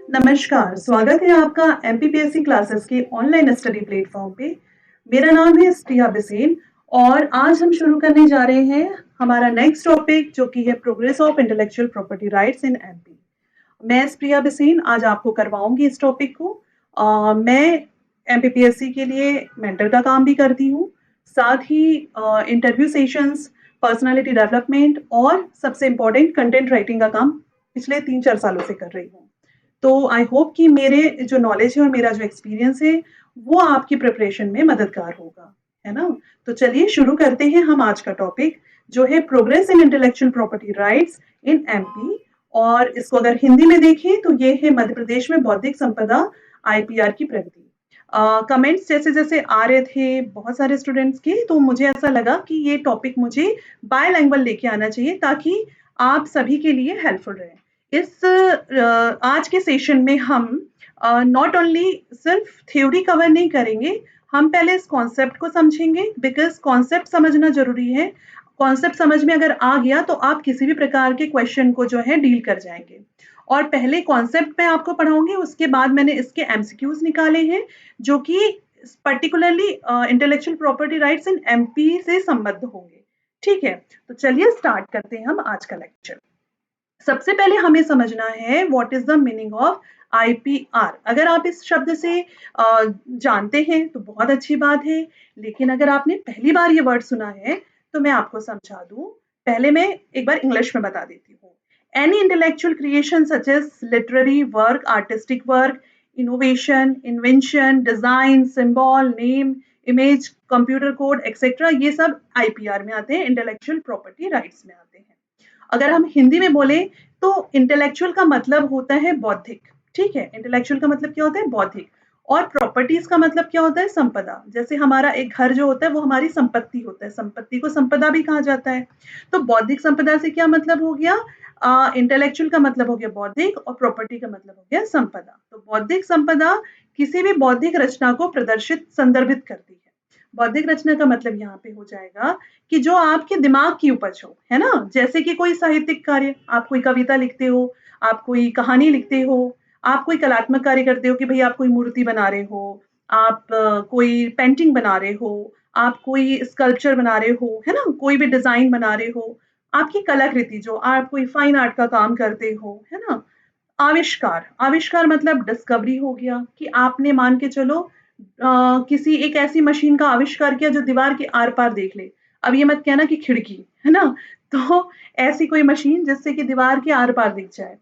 नमस्कार, स्वागत है आपका एमपीपीएससी क्लासेस के ऑनलाइन स्टडी प्लेटफॉर्म पे। मेरा नाम है स्प्रिया बिसेन और आज हम शुरू करने जा रहे हैं हमारा नेक्स्ट टॉपिक जो कि है progress of intellectual property rights in MP. मैं स्प्रिया बिसेन आज आपको करवाऊंगी इस टॉपिक को। मैं एमपीपीएससी के लिए मेंटर का काम भी करती हूँ, साथ ही इंटरव्यू सेशंस, पर्सनालिटी डेवलपमेंट और सबसे इम्पोर्टेंट कंटेंट राइटिंग का काम पिछले 3-4 सालों से कर रही हूँ। तो आई होप कि मेरे जो नॉलेज है और मेरा जो एक्सपीरियंस है वो आपकी प्रिपरेशन में मददगार होगा, है ना? तो चलिए शुरू करते हैं हम आज का टॉपिक जो है progress in intellectual property rights in MP. और इसको अगर हिंदी में देखें तो ये है मध्य प्रदेश में बौद्धिक संपदा आईपीआर की प्रगति। कमेंट्स जैसे जैसे आ रहे थे बहुत सारे स्टूडेंट्स के, तो मुझे ऐसा लगा कि ये टॉपिक मुझे बायलैंग्वेज लेके आना चाहिए ताकि आप सभी के लिए हेल्पफुल रहे। इस आज के सेशन में हम नॉट ओनली सिर्फ थ्योरी कवर नहीं करेंगे, हम पहले इस कॉन्सेप्ट को समझेंगे बिकॉज कॉन्सेप्ट समझना जरूरी है। कॉन्सेप्ट समझ में अगर आ गया तो आप किसी भी प्रकार के क्वेश्चन को जो है डील कर जाएंगे। और पहले कॉन्सेप्ट मैं आपको पढ़ाऊंगी, उसके बाद मैंने इसके एमसीक्यूज निकाले हैं जो कि particularly intellectual property rights in MP से संबद्ध होंगे। ठीक है, तो चलिए स्टार्ट करते हैं हम आज का लेक्चर। सबसे पहले हमें समझना है what is the meaning of IPR. अगर आप इस शब्द से जानते हैं तो बहुत अच्छी बात है, लेकिन अगर आपने पहली बार ये वर्ड सुना है तो मैं आपको समझा दूं। पहले मैं एक बार इंग्लिश में बता देती हूँ। Any intellectual creation such as literary work, artistic work, innovation, invention, design, symbol, name, image, computer code etcetera, ये सब आईपीआर में आते हैं, इंटेलेक्चुअल प्रॉपर्टी राइट्स में आते हैं। अगर हम हिंदी में बोले तो इंटेलेक्चुअल का मतलब होता है बौद्धिक। ठीक है, इंटेलेक्चुअल का मतलब क्या होता है? बौद्धिक। और प्रॉपर्टीज का मतलब क्या होता है? संपदा। जैसे हमारा एक घर जो होता है वो हमारी संपत्ति होता है, संपत्ति को संपदा भी कहा जाता है। तो बौद्धिक संपदा से क्या मतलब हो गया? इंटेलेक्चुअल का मतलब हो गया बौद्धिक और प्रॉपर्टी का मतलब हो गया संपदा। तो बौद्धिक संपदा किसी भी बौद्धिक रचना को प्रदर्शित संदर्भित करती है। बौद्धिक रचना का मतलब यहाँ पे हो जाएगा कि जो आपके दिमाग की उपज हो, है ना? जैसे कि कोई साहित्यिक कार्य, आप कोई कविता लिखते हो, आप कोई कहानी लिखते हो, आप कोई कलात्मक कार्य करते हो कि भई आप कोई मूर्ति बना रहे हो, आप कोई पेंटिंग बना रहे हो, आप कोई स्कल्पचर बना रहे हो, है ना? कोई भी डिज़ाइन बना रहे हो, आपकी कलाकृति जो आप कोई फाइन आर्ट का काम करते हो, है ना? आविष्कार, आविष्कार मतलब डिस्कवरी हो गया कि आपने मान के चलो किसी एक ऐसी मशीन का आविष्कार किया जो दीवार के आर-पार देख ले। अब ये मत कहना कि खिड़की, है ना? तो ऐसी कोई मशीन जिससे कि दीवार के आर-पार दिख जाए।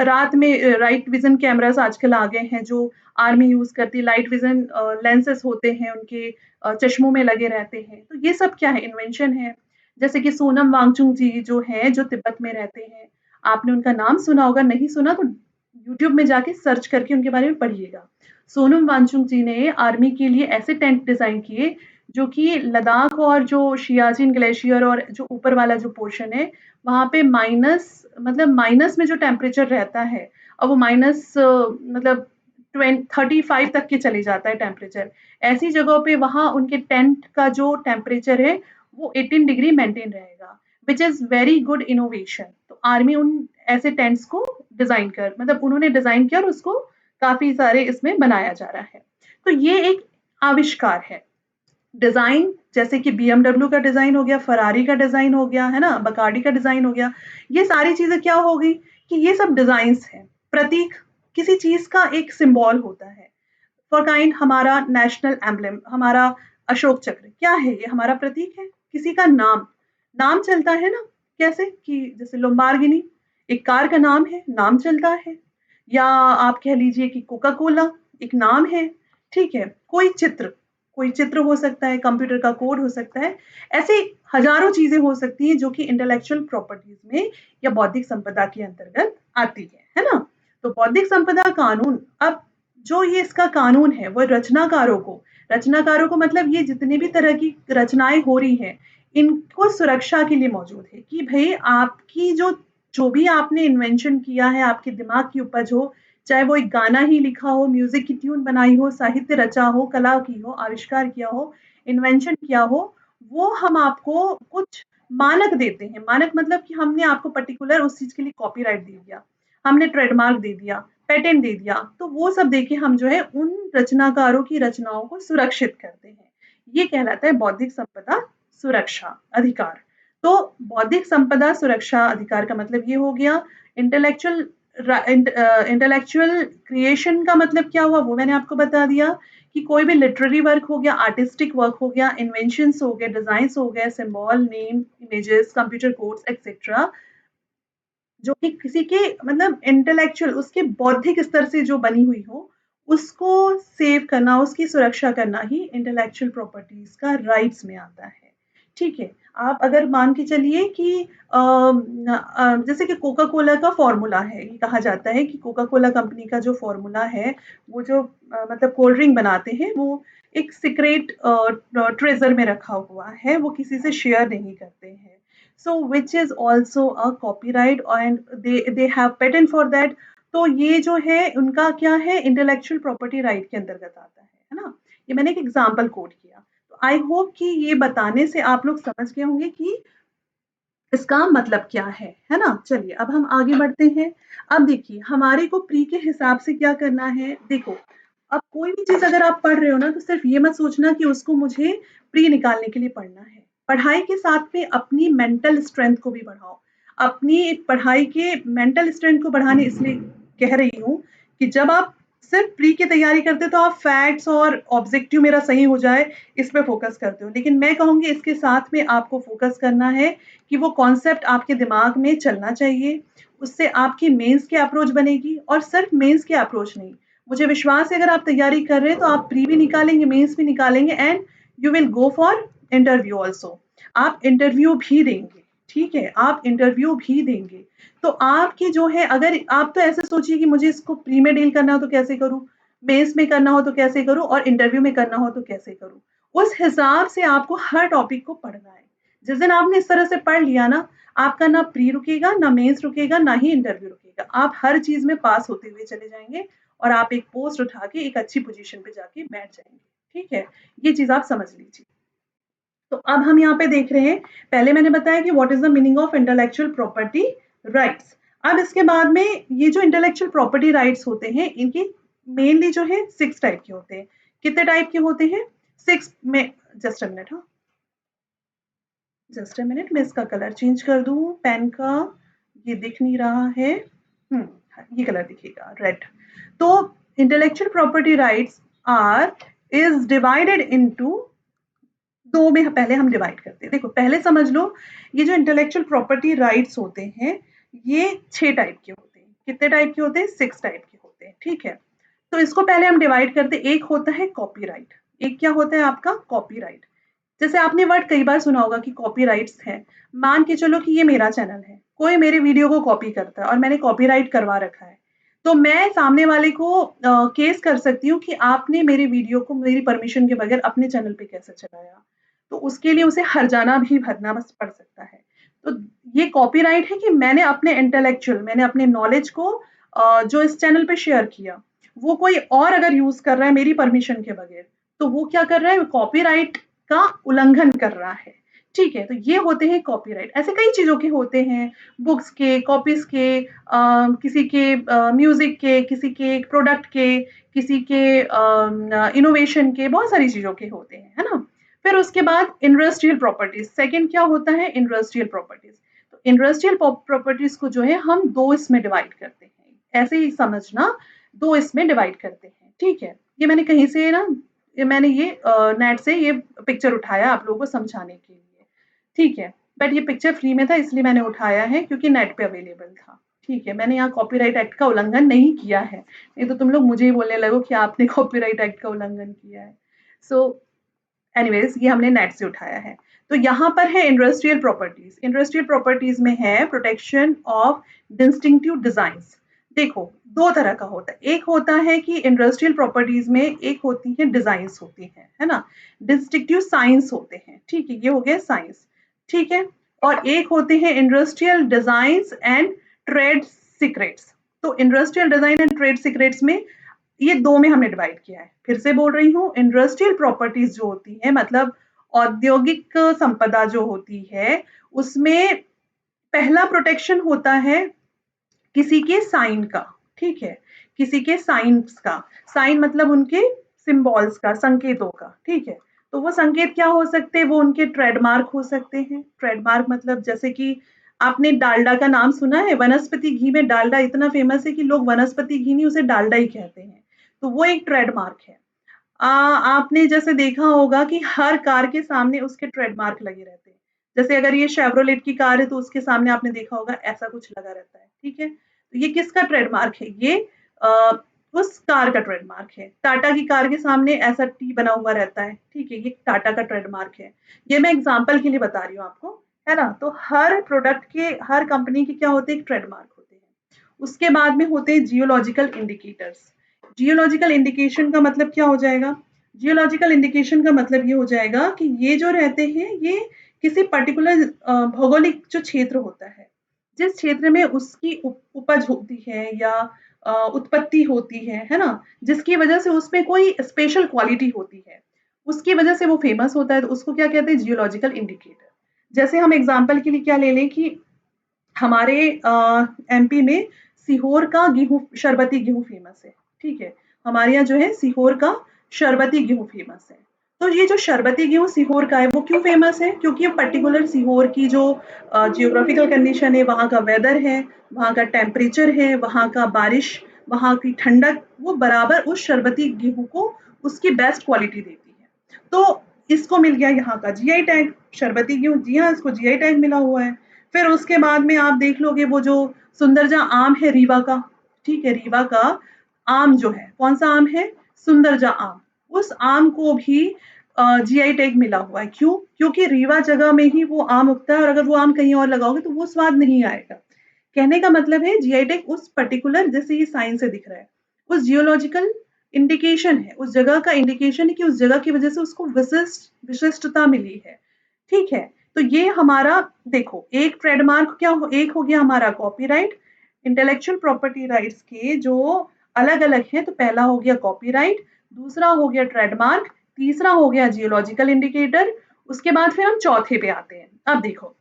रात में राइट विज़न कैमराज़ आजकल आ गए हैं जो आर्मी यूज़ करती है, लाइट विज़न लेंसेज़ होते हैं उनके चश्मों में लगे रहते हैं। तो ये सब क्या है? इन्वेंशन है। जैसे कि सोनम वांगचुक जी जो हैं, जो तिब्बत में रहते हैं, आपने उनका नाम सुना होगा, नहीं सुना तो यूट्यूब में जाके सर्च करके उनके बारे में पढ़िएगा। सोनम वांगचुक जी ने आर्मी के लिए ऐसे टेंट डिज़ाइन किए जो कि लद्दाख और जो सियाचिन ग्लेशियर और जो ऊपर वाला जो पोर्शन है, वहाँ पे माइनस मतलब माइनस में जो टेम्परेचर रहता है और वो माइनस मतलब 35 तक के चले जाता है टेम्परेचर। ऐसी जगहों पे वहाँ उनके टेंट का जो टेम्परेचर है वो 18 डिग्री मेंटेन रहेगा, which is very good innovation. तो आर्मी उन ऐसे टेंट्स को डिज़ाइन कर मतलब उन्होंने डिज़ाइन किया और उसको काफ़ी सारे इसमें बनाया जा रहा है। तो ये एक आविष्कार है। डिज़ाइन जैसे कि बीएमडब्ल्यू का डिज़ाइन हो गया, फरारी का डिज़ाइन हो गया, है ना? बकाडी का डिज़ाइन हो गया। ये सारी चीज़ें क्या हो गई कि ये सब डिज़ाइन्स हैं। प्रतीक किसी चीज़ का एक सिंबल होता है। फॉर काइंड हमारा नेशनल एम्ब्लम, हमारा अशोक चक्र क्या है? ये हमारा प्रतीक है। किसी का नाम, नाम चलता है ना? कैसे कि जैसे लैम्बोर्गिनी एक कार का नाम है, नाम चलता है। या आप कह लीजिए कि कोका कोला एक नाम है। ठीक है, कोई चित्र हो सकता है, कंप्यूटर का कोड हो सकता है। ऐसे हजारों चीजें हो सकती हैं जो कि इंटेलेक्चुअल प्रॉपर्टीज में या बौद्धिक संपदा के अंतर्गत आती है ना? तो बौद्धिक संपदा कानून, अब जो ये इसका कानून है वो रचनाकारों को मतलब ये जितनी भी तरह की रचनाएं हो रही हैं इनको सुरक्षा के लिए मौजूद है कि भाई आपकी जो जो भी आपने इन्वेंशन किया है, आपके दिमाग की उपज हो, चाहे वो एक गाना ही लिखा हो, म्यूजिक की ट्यून बनाई हो, साहित्य रचा हो, कला की हो, आविष्कार किया हो, इन्वेंशन किया हो, वो हम आपको कुछ मानक देते हैं। मानक मतलब कि हमने आपको पर्टिकुलर उस चीज के लिए कॉपीराइट दे दिया। हमने ट्रेडमार्क दे दिया, पेटेंट दे दिया, तो वो सब देके हम जो है उन रचनाकारों की रचनाओं को सुरक्षित करते हैं। ये कहलाता है बौद्धिक संपदा सुरक्षा अधिकार। तो बौद्धिक संपदा सुरक्षा अधिकार का मतलब ये हो गया। इंटेलेक्चुअल इंटेलेक्चुअल क्रिएशन का मतलब क्या हुआ वो मैंने आपको बता दिया कि कोई भी लिटरेरी वर्क हो गया, आर्टिस्टिक वर्क हो गया, इन्वेंशंस हो गए, डिजाइन्स हो गए, symbol, name, images, computer codes etcetera, जो कि किसी के मतलब इंटेलेक्चुअल उसके बौद्धिक स्तर से जो बनी हुई हो, उसको सेव करना, उसकी सुरक्षा करना ही इंटेलेक्चुअल प्रॉपर्टीज का राइट्स में आता है। ठीक है, आप अगर मान के चलिए कि जैसे कि कोका कोला का फॉर्मूला है, ये कहा जाता है कि कोका कोला कंपनी का जो फॉर्मूला है, वो जो मतलब कोल्ड ड्रिंक बनाते हैं, वो एक सीक्रेट ट्रेजर में रखा हुआ है, वो किसी से शेयर नहीं करते हैं। So which is also a copyright and they have patent for that. तो ये जो है उनका क्या है, इंटेलेक्चुअल प्रॉपर्टी राइट के अंतर्गत आता है ना। ये मैंने एक एग्जांपल कोट किया। तो आई होप कि ये बताने से आप लोग समझ गए होंगे कि इसका मतलब क्या है ना। चलिए अब हम आगे बढ़ते हैं। अब देखिए हमारे को प्री के हिसाब से क्या करना है। देखो, अब कोई भी चीज अगर आप पढ़ रहे हो ना, तो सिर्फ ये मत सोचना कि उसको मुझे प्री निकालने के लिए पढ़ना है। पढ़ाई के साथ में अपनी मेंटल स्ट्रेंथ को भी बढ़ाओ। अपनी पढ़ाई के मेंटल स्ट्रेंथ को बढ़ाने इसलिए कह रही हूँ कि जब आप सिर्फ प्री की तैयारी करते हो तो आप फैक्ट्स और ऑब्जेक्टिव मेरा सही हो जाए इस पे फोकस करते हो, लेकिन मैं कहूंगी इसके साथ में आपको फोकस करना है कि वो कॉन्सेप्ट आपके दिमाग में चलना चाहिए। उससे आपकी मेंस की अप्रोच बनेगी, और सिर्फ मेंस की अप्रोच नहीं, मुझे विश्वास है अगर आप तैयारी कर रहे हैं तो आप प्री भी निकालेंगे, मेंस भी निकालेंगे, and you will go for interview also. आप इंटरव्यू भी देंगे, ठीक है, आप इंटरव्यू भी देंगे। तो आपकी जो है, अगर आप तो ऐसे सोचिए कि मुझे इसको प्री में डील करना हो तो कैसे करूं, मेंस में करना हो तो कैसे करूं, और इंटरव्यू में करना हो तो कैसे करूं, उस हिसाब से आपको हर टॉपिक को पढ़ना है। जिस दिन आपने इस तरह से पढ़ लिया ना, आपका ना प्री रुकेगा, ना मेंस रुकेगा, ना ही इंटरव्यू रुकेगा, आप हर चीज में पास होते हुए चले जाएंगे और आप एक पोस्ट उठा के एक अच्छी पोजीशन पे जाके बैठ जाएंगे। ठीक है, ये चीज आप समझ लीजिए। तो अब हम यहाँ पे देख रहे हैं, पहले मैंने बताया कि what is the meaning of intellectual property rights. अब इसके बाद में ये जो इंटेलेक्चुअल प्रॉपर्टी राइट्स होते हैं, इनकी मेनली जो है 6 टाइप के होते हैं। कितने टाइप के होते हैं? 6 में। जस्ट अ मिनट, हाँ, जस्ट अ मिनट, मैं इसका कलर चेंज कर दूं पेन का, ये दिख नहीं रहा है। हाँ, ये कलर दिखेगा, रेड। तो intellectual property rights are is divided into दो में पहले हम डिवाइड करते हैं। देखो पहले समझ लो, ये जो इंटेलेक्चुअल प्रॉपर्टी राइट्स होते हैं, ये 6 टाइप के होते हैं। कितने टाइप के होते हैं? 6 टाइप के होते हैं, ठीक है। तो इसको पहले हम डिवाइड करते हैं। एक होता है कॉपीराइट। एक क्या होता है आपका? कॉपीराइट। जैसे आपने वर्ड कई बार सुना होगा कि कॉपीराइट्स है। मान के चलो कि ये मेरा चैनल है, कोई मेरे वीडियो को कॉपी करता है और मैंने कॉपीराइट करवा रखा है, तो मैं सामने वाले को केस कर सकती हूँ कि आपने मेरे वीडियो को मेरी परमिशन के बगैर अपने चैनल पे कैसे चलाया। तो उसके लिए उसे हर्जाना भी भरना बस पड़ सकता है। तो ये कॉपीराइट है कि मैंने अपने इंटेलेक्चुअल, मैंने अपने नॉलेज को जो इस चैनल पे शेयर किया, वो कोई और अगर यूज कर रहा है मेरी परमिशन के बगैर, तो वो क्या कर रहा है? कॉपीराइट का उल्लंघन कर रहा है। ठीक है, तो ये होते हैं कॉपीराइट। ऐसे कई चीजों के होते हैं, बुक्स के, कॉपीज के, किसी के म्यूजिक के, किसी के प्रोडक्ट के, किसी के इनोवेशन के, बहुत सारी चीजों के होते हैं, है ना। फिर उसके बाद इंडस्ट्रियल प्रॉपर्टीज, सेकंड क्या होता है? Industrial properties. तो इंडस्ट्रियल प्रॉपर्टीज को जो है हम दो इसमें डिवाइड करते हैं, ऐसे ही समझना, दो इसमें डिवाइड करते हैं, ठीक है। ये मैंने कहीं से ना, मैंने ये नेट से ये पिक्चर उठाया आप लोगों को समझाने के लिए, ठीक है। बट ये पिक्चर फ्री में था इसलिए मैंने उठाया है, क्योंकि नेट पे अवेलेबल था, ठीक है। मैंने यहाँ कॉपीराइट एक्ट का उल्लंघन नहीं किया है, नहीं तो तुम लोग मुझे ही बोलने लगो कि आपने कॉपीराइट एक्ट का उल्लंघन किया है। सो एनीवेज, ये हमने नेट से उठाया है। तो यहाँ पर है इंडस्ट्रियल प्रॉपर्टीज। इंडस्ट्रियल प्रॉपर्टीज में है प्रोटेक्शन ऑफ डिस्टिंक्टिव डिजाइन्स। देखो दो तरह का होता है। एक होता है कि इंडस्ट्रियल प्रॉपर्टीज में एक होती है डिजाइन्स होती है ना, डिस्टिंक्टिव साइंस होते हैं, ठीक है, ये हो गया साइंस, ठीक है। और एक होते हैं industrial designs and trade secrets. तो industrial design and trade secrets में, ये दो में हमने डिवाइड किया है। फिर से बोल रही हूँ, इंडस्ट्रियल प्रॉपर्टीज जो होती है, मतलब औद्योगिक संपदा जो होती है, उसमें पहला प्रोटेक्शन होता है किसी के साइन का, ठीक है, किसी के साइंस का, साइन मतलब उनके सिंबल्स का, संकेतों का, ठीक है। तो वो संकेत क्या हो सकते हैं, वो उनके ट्रेडमार्क हो सकते हैं। ट्रेडमार्क मतलब जैसे कि आपने डालडा का नाम सुना है, वनस्पति घी में डालडा इतना फेमस है कि लोग वनस्पति घी नहीं उसे डालडा ही कहते हैं, तो वो एक ट्रेडमार्क है। आपने जैसे देखा होगा कि हर कार के सामने उसके ट्रेडमार्क लगे रहते हैं। जैसे अगर ये शेवरोलेट की कार है तो उसके सामने आपने देखा होगा ऐसा कुछ लगा रहता है, ठीक है। तो ये किसका ट्रेडमार्क है, ये आ, उस कार का ट्रेडमार्क है। टाटा की कार के सामने ऐसा टी बना हुआ रहता है, ठीक है, ये टाटा का ट्रेडमार्क है। ये मैं एग्जाम्पल के लिए बता रही हूँ आपको, है ना। तो हर प्रोडक्ट के, हर कंपनी के क्या होते हैं, ट्रेडमार्क होते हैं। उसके बाद में होते हैं जियोलॉजिकल इंडिकेटर्स। जियोलॉजिकल इंडिकेशन का मतलब क्या हो जाएगा, जियोलॉजिकल इंडिकेशन का मतलब ये हो जाएगा कि ये जो रहते हैं ये किसी पर्टिकुलर भौगोलिक जो क्षेत्र होता है, जिस क्षेत्र में उसकी उपज होती है या उत्पत्ति होती है ना, जिसकी वजह से उसमें कोई स्पेशल क्वालिटी होती है, उसकी वजह से वो फेमस होता है, तो उसको क्या कहते हैं, जियोलॉजिकल इंडिकेटर। जैसे हम एग्जाम्पल के लिए क्या ले लें कि हमारे एमपी में सीहोर का गेहूँ, शरबती गेहूँ फेमस है, ठीक है। हमारे यहाँ जो है सीहोर का शरबती गेहूँ फेमस है। तो ये जो शरबती गेहूँ सीहोर का है वो क्यों फेमस है, क्योंकि पर्टिकुलर सीहोर की जो जियोग्राफिकल कंडीशन है, वहाँ का वेदर है, वहाँ का टेम्परेचर है, वहाँ का बारिश, वहाँ की ठंडक, वो बराबर उस शरबती गेहूँ को उसकी बेस्ट क्वालिटी देती है। तो इसको मिल गया यहाँ का जीआई टैग, शरबती गेहूँ, जी हाँ, इसको जीआई टैग मिला हुआ है। फिर उसके बाद में आप देख लोगे वो जो सुंदरजा आम है रीवा का, ठीक है, रीवा का आम जो है, कौन सा आम है, सुंदरजा आम। उस आम को भी जीआई टैग मिला हुआ है। क्यों, क्योंकि रीवा जगह में ही वो आम उगता है, और अगर वो आम कहीं और लगाओगे तो वो स्वाद नहीं आएगा। कहने का मतलब है जीआई टैग उस पर्टिकुलर, जैसे ये साइन से दिख रहा है, उस जियोलॉजिकल इंडिकेशन है, उस जगह का इंडिकेशन है कि उस जगह की वजह से उसको विशिष्टता मिली है, ठीक है। तो ये हमारा, देखो, एक ट्रेडमार्क क्या हो, एक हो गया हमारा कॉपीराइट, इंटेलेक्चुअल प्रॉपर्टी राइट्स के जो अलग अलग हैं। तो पहला हो गया कॉपीराइट, दूसरा हो गया ट्रेडमार्क, तीसरा हो गया जियोलॉजिकल इंडिकेटर। उसके बाद फिर हम चौथे पे आते हैं। अब देखो,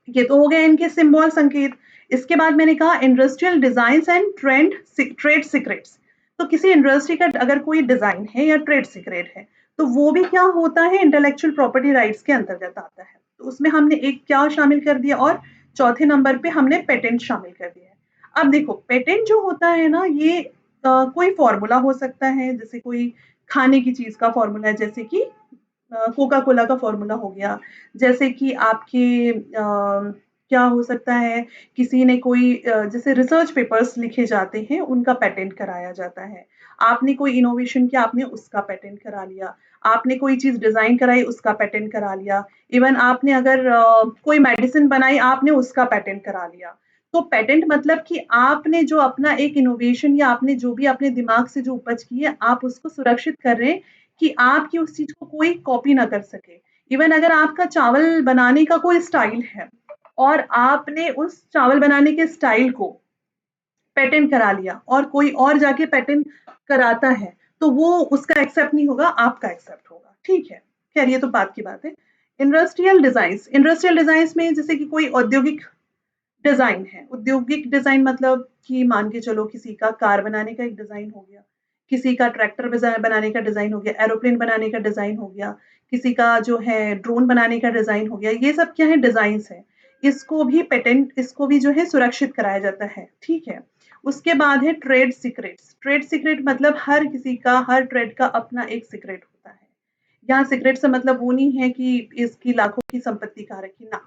ये तो हो गए इनके सिंबल, संकेत। इसके बाद मैंने कहा industrial design and trade secrets. तो किसी इंडस्ट्री का अगर कोई डिजाइन है या ट्रेड सीक्रेट है, तो वो भी क्या होता है, इंटेलेक्चुअल प्रॉपर्टी राइट्स के अंतर्गत आता है। तो उसमें हमने एक क्या शामिल कर दिया, और चौथे नंबर पे हमने पेटेंट शामिल कर दिया है। अब देखो, पेटेंट जो होता है ना, ये कोई फॉर्मूला हो सकता है, जैसे कोई खाने की चीज का फॉर्मूला है, जैसे कि कोका कोला का फॉर्मूला हो गया, जैसे कि आपके क्या हो सकता है, किसी ने कोई जैसे रिसर्च पेपर्स लिखे जाते हैं, उनका पेटेंट कराया जाता है। आपने कोई इनोवेशन किया, आपने उसका पेटेंट करा लिया। आपने कोई चीज़ डिज़ाइन कराई, उसका पेटेंट करा लिया। इवन आपने अगर कोई मेडिसिन बनाई, आपने उसका पेटेंट करा लिया। तो पेटेंट मतलब कि आपने जो अपना एक इनोवेशन या आपने जो भी अपने दिमाग से जो उपज की है, आप उसको सुरक्षित कर रहे हैं कि आपकी उस चीज़ को कोई कॉपी ना कर सके। इवन अगर आपका चावल बनाने का कोई स्टाइल है और आपने उस चावल बनाने के स्टाइल को पेटेंट करा लिया और कोई और जाके पेटेंट कराता है, तो वो उसका एक्सेप्ट नहीं होगा, आपका एक्सेप्ट होगा, ठीक है। खैर, ये तो बात की बात है। इंडस्ट्रियल डिजाइन में जैसे कि कोई औद्योगिक डिजाइन है। औद्योगिक डिजाइन मतलब कि मान के चलो किसी का कार बनाने का एक डिजाइन हो गया, किसी का ट्रैक्टर बनाने का डिजाइन हो गया, एरोप्लेन बनाने का डिजाइन हो गया, किसी का जो है ड्रोन बनाने का डिजाइन हो गया। ये सब क्या है, डिजाइन है। इसको भी पेटेंट, इसको भी जो है सुरक्षित कराया जाता है, ठीक है। उसके बाद है ट्रेड सीक्रेट्स। ट्रेड सीक्रेट मतलब हर किसी का, हर ट्रेड का अपना एक सीक्रेट होता है। यहाँ सीक्रेट से मतलब वो नहीं है कि इसकी लाखों की संपत्ति कहाँ रखी ना,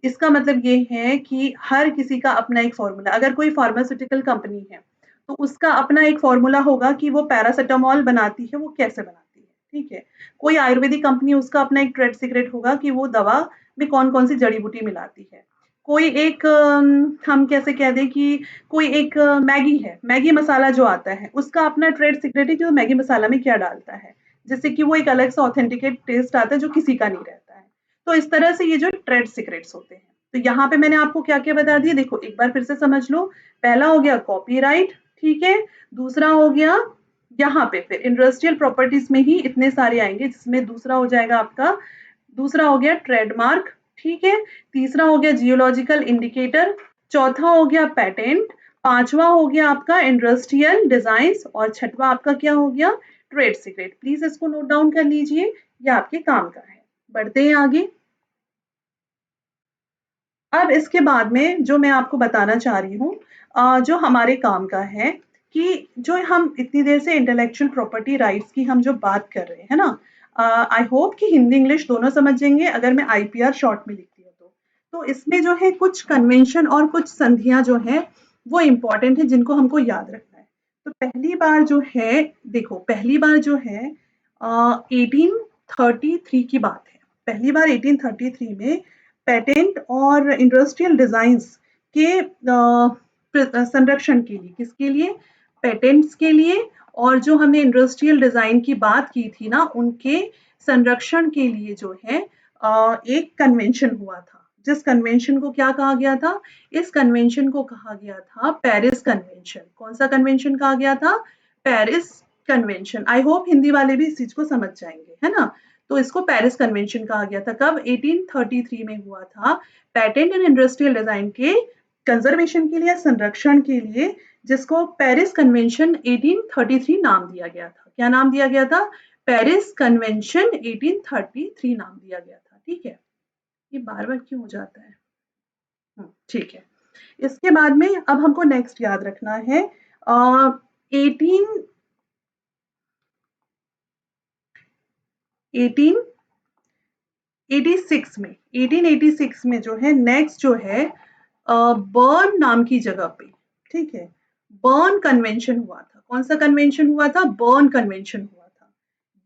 इसका मतलब ये है कि हर किसी का अपना एक फॉर्मूला। अगर कोई फार्मास्यूटिकल कंपनी है तो उसका अपना एक फॉर्मूला होगा कि वो पैरासिटामोल बनाती है, वो कैसे बनाती है, ठीक है। कोई आयुर्वेदिक कंपनी, उसका अपना एक ट्रेड सीक्रेट होगा कि वो दवा में कौन कौन सी जड़ी बूटी मिलाती है। कोई एक हम कैसे कह दें कि कोई एक मैगी है, मैगी मसाला जो आता है, उसका अपना ट्रेड सीक्रेट है कि वो मैगी मसाला में क्या डालता है, जिससे कि वो एक अलग सा ऑथेंटिकेट टेस्ट आता है जो किसी का नहीं रहता है। तो इस तरह से ये जो ट्रेड सीक्रेट्स होते हैं। तो यहाँ पे मैंने आपको क्या-क्या बता दिया, देखो एक बार फिर से समझ लो। पहला हो गया कॉपीराइट, ठीक है। दूसरा हो गया, यहाँ पे फिर इंडस्ट्रियल प्रॉपर्टीज में ही इतने सारे आएंगे, जिसमें दूसरा हो जाएगा आपका, दूसरा हो गया ट्रेडमार्क, ठीक है। तीसरा हो गया जियोलॉजिकल इंडिकेटर, चौथा हो गया पेटेंट, पांचवा हो गया आपका इंडस्ट्रियल डिजाइन्स और छठवा आपका क्या हो गया, ट्रेड सीक्रेट। प्लीज इसको नोट डाउन कर लीजिए, ये आपके काम का है। बढ़ते हैं आगे। अब इसके बाद में जो मैं आपको बताना चाह रही हूँ, जो हमारे काम का है, कि जो हम इतनी देर से इंटेलेक्चुअल प्रॉपर्टी राइट्स की हम जो बात कर रहे हैं ना, आई होप कि हिंदी इंग्लिश दोनों समझेंगे अगर मैं आईपीआर शॉर्ट में लिखती हूँ तो इसमें जो है कुछ कन्वेंशन और कुछ संधियां जो है वो इम्पोर्टेंट है जिनको हमको याद रखना है। तो पहली बार जो है, देखो पहली बार जो है 1833 की बात है। पहली बार 1833 में पेटेंट और इंडस्ट्रियल डिजाइन्स के संरक्षण के लिए, किसके लिए, पेटेंट्स के लिए, और जो हमने इंडस्ट्रियल डिजाइन की बात की थी ना उनके संरक्षण के लिए जो है एक कन्वेंशन हुआ था, जिस कन्वेंशन को क्या कहा गया था, इस कन्वेंशन को कहा गया था पेरिस कन्वेंशन। कौन सा कन्वेंशन कहा गया था, Paris convention. I hope Hindi वाले भी इस चीज को समझ जाएंगे, है ना। तो इसको पेरिस कन्वेंशन कहा गया था, कब, 1833 में हुआ था। पेटेंट एंड इंडस्ट्रियल डिजाइन के कंजर्वेशन के लिए, संरक्षण के लिए, जिसको पेरिस कन्वेंशन 1833 नाम दिया गया था। क्या नाम दिया गया था, पेरिस कन्वेंशन 1833 नाम दिया गया था। ठीक है, ये बार बार क्यों हो जाता है, ठीक है। इसके बाद में अब हमको नेक्स्ट याद रखना है 1886 में जो है नेक्स्ट जो है बर्न नाम की जगह पे, ठीक है, बर्न कन्वेंशन हुआ था। कौन सा कन्वेंशन हुआ था, बर्न कन्वेंशन हुआ था।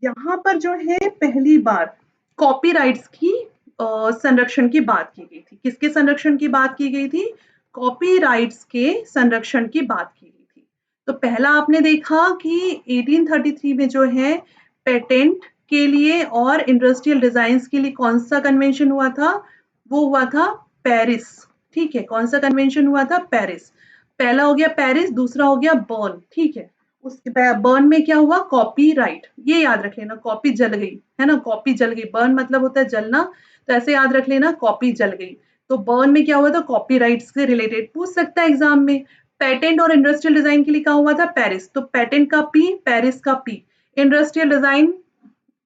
यहाँ पर जो है पहली बार कॉपीराइट्स की संरक्षण की बात की गई थी। किसके संरक्षण की बात की गई थी, कॉपीराइट्स के संरक्षण की बात की गई थी। तो पहला आपने देखा कि 1833 में जो है पेटेंट के लिए और इंडस्ट्रियल डिजाइन्स के लिए कौन सा कन्वेंशन हुआ था, वो हुआ था पेरिस। ठीक है, कौन सा कन्वेंशन हुआ था, पेरिस। पहला हो गया पेरिस, दूसरा हो गया बर्न। ठीक है, उस बर्न में क्या हुआ, कॉपीराइट। ये याद रख लेना, कॉपी जल गई, है ना, कॉपी जल गई, बर्न मतलब होता है जलना, तो ऐसे याद रख लेना, कॉपी जल गई। तो बर्न में क्या हुआ था, कॉपीराइट से रिलेटेड पूछ सकता है एग्जाम में। पेटेंट और इंडस्ट्रियल डिजाइन के लिए कहा हुआ था पेरिस, तो पेटेंट का पी, पेरिस का पी, इंडस्ट्रियल डिजाइन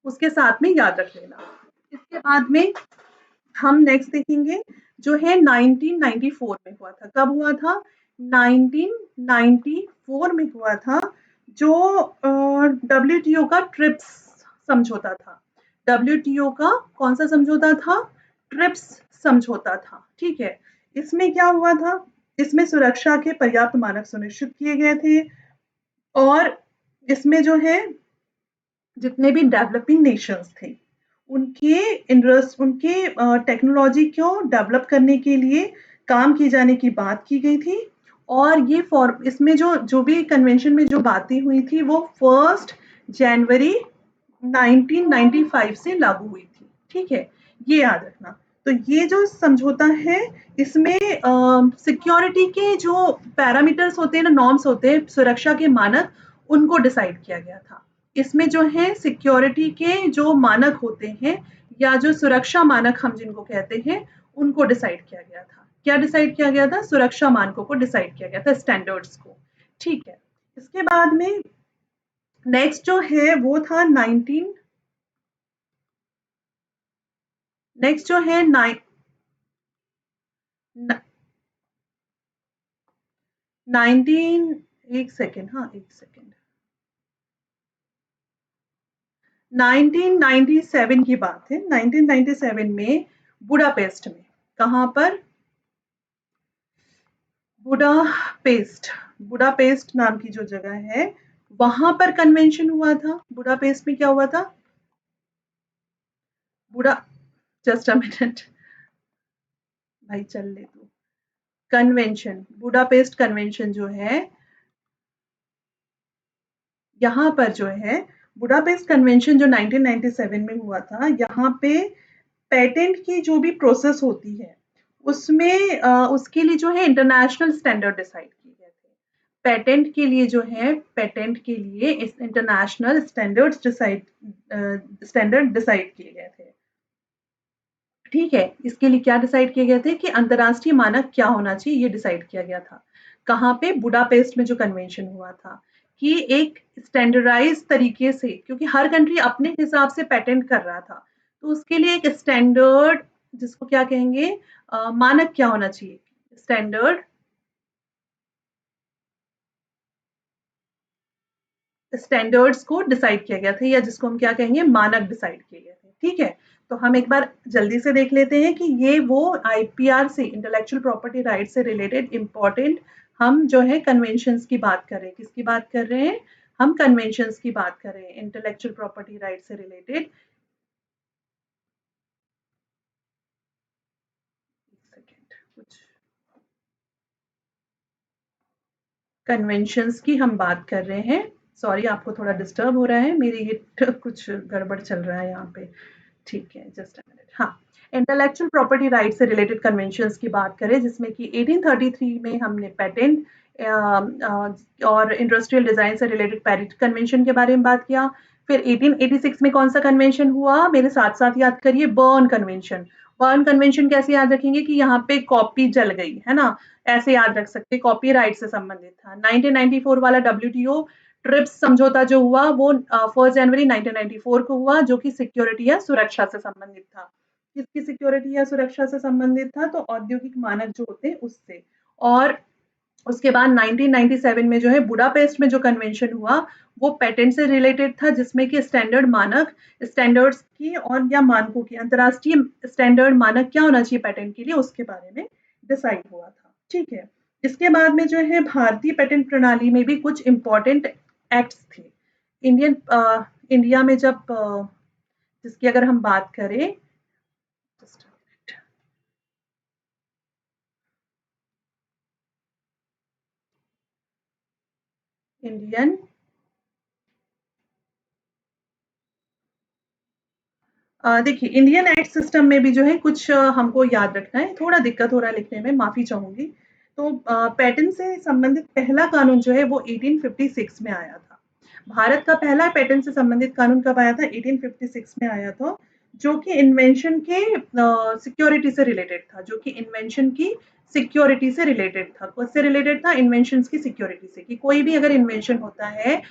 उसके साथ में याद रख लेना। इसके बाद में हम नेक्स्ट देखेंगे जो है 1994 में हुआ था। कब हुआ था, 1994 में हुआ था, जो डब्ल्यूटीओ का ट्रिप्स समझौता था। डब्ल्यूटीओ का कौन सा समझौता था, ट्रिप्स समझौता था। ठीक है, इसमें क्या हुआ था, इसमें सुरक्षा के पर्याप्त मानक सुनिश्चित किए गए थे, और इसमें जो है जितने भी डेवलपिंग नेशंस थे उनके इंटरेस्ट, उनके टेक्नोलॉजी को डेवलप करने के लिए काम किए जाने की बात की गई थी। और ये फॉर इसमें जो जो भी कन्वेंशन में जो बातें हुई थी वो 1 जनवरी 1995 से लागू हुई थी। ठीक है, ये याद रखना। तो ये जो समझौता है इसमें सिक्योरिटी के जो पैरामीटर्स होते हैं ना, नॉर्म्स होते हैं, सुरक्षा के मानक, उनको डिसाइड किया गया था। इसमें जो है सिक्योरिटी के जो मानक होते हैं या जो सुरक्षा मानक हम जिनको कहते हैं उनको डिसाइड किया गया था। क्या डिसाइड किया गया था, सुरक्षा मानकों को डिसाइड किया गया था, स्टैंडर्ड्स को। ठीक है, इसके बाद में नेक्स्ट जो है वो था 19 नेक्स्ट जो है 19 एक सेकेंड, हाँ एक सेकेंड, 1997 की बात है। 1997 में बुडापेस्ट में, कहाँ पर, बुडापेस्ट, बुडापेस्ट नाम की जो जगह है वहां पर कन्वेंशन हुआ था। बुडापेस्ट में क्या हुआ था, बुडा जस्ट अ मिनट भाई, चल ले तू। कन्वेंशन, बुडापेस्ट कन्वेंशन जो है, यहाँ पर जो है बुडापेस्ट कन्वेंशन जो 1997 में हुआ था, यहाँ पे पेटेंट की जो भी प्रोसेस होती है उसमें उसके लिए जो है इंटरनेशनल स्टैंडर्ड डिसाइड किए गए थे। पेटेंट के लिए जो है, पेटेंट के लिए इस इंटरनेशनल स्टैंडर्ड डिसाइड किए गए थे। ठीक है, इसके लिए क्या डिसाइड किए गए थे कि अंतर्राष्ट्रीय मानक क्या होना चाहिए, ये डिसाइड किया गया था। कहाँ पे? बुडापेस्ट में जो कन्वेंशन हुआ था, कि एक स्टैंडर्डाइज तरीके से, क्योंकि हर कंट्री अपने हिसाब से पेटेंट कर रहा था, तो उसके लिए एक स्टैंडर्ड, जिसको क्या कहेंगे, मानक क्या होना चाहिए, स्टैंडर्ड स्टैंडर्ड्स को डिसाइड किया गया था, या जिसको हम क्या कहेंगे, मानक डिसाइड किए गए थे। ठीक है, तो हम एक बार जल्दी से देख लेते हैं कि ये वो आईपीआर से, इंटेलेक्चुअल प्रॉपर्टी राइट से रिलेटेड इंपॉर्टेंट, हम जो है कन्वेंशंस की बात कर रहे हैं। किसकी बात कर रहे हैं? हम कन्वेंशंस की बात कर रहे हैं, इंटेलेक्चुअल प्रॉपर्टी राइट से रिलेटेड। सेकेंड, कुछ कन्वेंशंस की हम बात कर रहे हैं। सॉरी, आपको थोड़ा डिस्टर्ब हो रहा है, मेरी ये कुछ गड़बड़ चल रहा है यहाँ पे। ठीक है, जस्ट अ मिनट। हाँ, इंटेलेक्चुअल प्रॉपर्टी राइट से रिलेटेड कन्वेंशंस की बात करें, जिसमें कि 1833 में हमने पेटेंट और इंडस्ट्रियल डिजाइन से रिलेटेड पेरिस कन्वेंशन के बारे में बात किया। फिर 1886 में कौन सा कन्वेंशन हुआ? मेरे साथ साथ याद करिए, बर्न कन्वेंशन। बर्न कन्वेंशन कैसे याद रखेंगे? कि यहाँ पे कॉपी जल गई है ना, ऐसे याद रख सकते, कॉपीराइट से संबंधित था। 1994 वाला डब्ल्यूटीओ ट्रिप्स समझौता जो हुआ, वो 1 जनवरी 1994 को हुआ, जो कि सिक्योरिटी या सुरक्षा से संबंधित था। किसकी सिक्योरिटी या सुरक्षा से संबंधित था? तो औद्योगिक मानक जो होते हैं उससे। और उसके बाद 1997 में जो है बुडापेस्ट में जो कन्वेंशन हुआ, वो पेटेंट से रिलेटेड था, जिसमें कि स्टैंडर्ड मानक, स्टैंडर्ड्स की और या मानकों की, अंतर्राष्ट्रीय स्टैंडर्ड मानक क्या होना चाहिए पेटेंट के लिए, उसके बारे में डिसाइड हुआ था। ठीक है, इसके बाद में जो है भारतीय पेटेंट प्रणाली में भी कुछ इंपॉर्टेंट एक्ट्स थे। इंडियन इंडिया में जब जिसकी अगर हम बात करें, इंडियन देखिए, इंडियन एक्ट सिस्टम में भी जो है कुछ हमको याद रखना है, थोड़ा दिक्कत हो रहा है लिखने में, माफ़ी चाहूँगी। तो पैटेंट से संबंधित पहला कानून जो है वो 1856 में आया था। भारत का पहला पैटेंट से संबंधित कानून कब आया था? 1856 में आया था, जो कि इन्वेंशन के सिक्योरिटी से रिलेटेड था, जो कि इन्वेंशन की सिक्योरिटी से रिलेटेड था। किससे रिलेटेड था? इन्वेंशंस की सिक्योरिटी से, कि कोई भी अगर इन्वेंशन होता है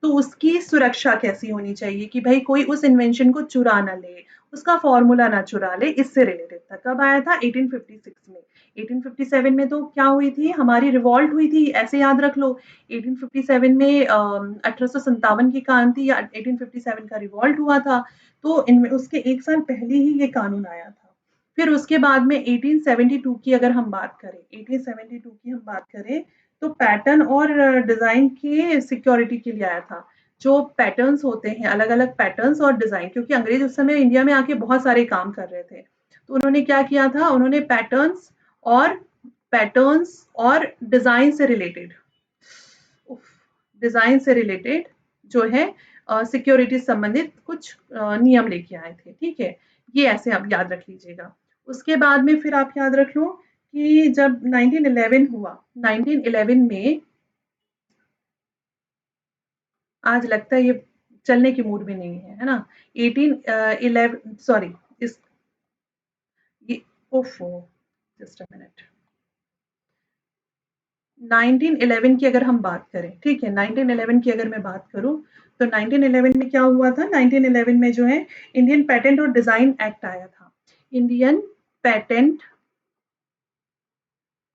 तो उसकी सुरक्षा कैसी होनी चाहिए, कि भाई कोई उस इन्वेंशन को चुरा ना ले, उसका फॉर्मूला ना चुरा ले, इससे रिलेटेड था। कब आया था? 1856 में। 1857 में तो क्या हुई थी? हमारी रिवॉल्ट हुई थी, ऐसे याद रख लो। 1857 में 1857 की क्रांति या 1857 का रिवॉल्ट हुआ था, तो इनमें उसके एक साल पहले ही ये कानून आया था। फिर उसके बाद में 1872 की अगर हम बात करें, 1872 की हम बात करें, तो पैटर्न और डिजाइन की सिक्योरिटी के लिए आया था। जो पैटर्न्स होते हैं, अलग अलग पैटर्न्स और डिजाइन, क्योंकि अंग्रेज उस समय इंडिया में आके बहुत सारे काम कर रहे थे, तो उन्होंने क्या किया था? उन्होंने और पैटर्न्स और डिजाइन से रिलेटेड, डिजाइन से रिलेटेड जो है सिक्योरिटी संबंधित कुछ नियम लेके आए थे। ठीक है, ये ऐसे आप याद रख लीजिएगा। उसके बाद में फिर आप याद रख लो कि जब 1911 हुआ, 1911 में, आज लगता है ये चलने के मूड में नहीं है ना? 1811, सॉरी, इस ये, ओफो, जस्ट अ मिनट। 1911 की अगर हम बात करें, ठीक है, 1911 की अगर मैं बात करूं, तो 1911 में क्या हुआ था? 1911 में जो है इंडियन पेटेंट और डिजाइन एक्ट आया था। Indian patent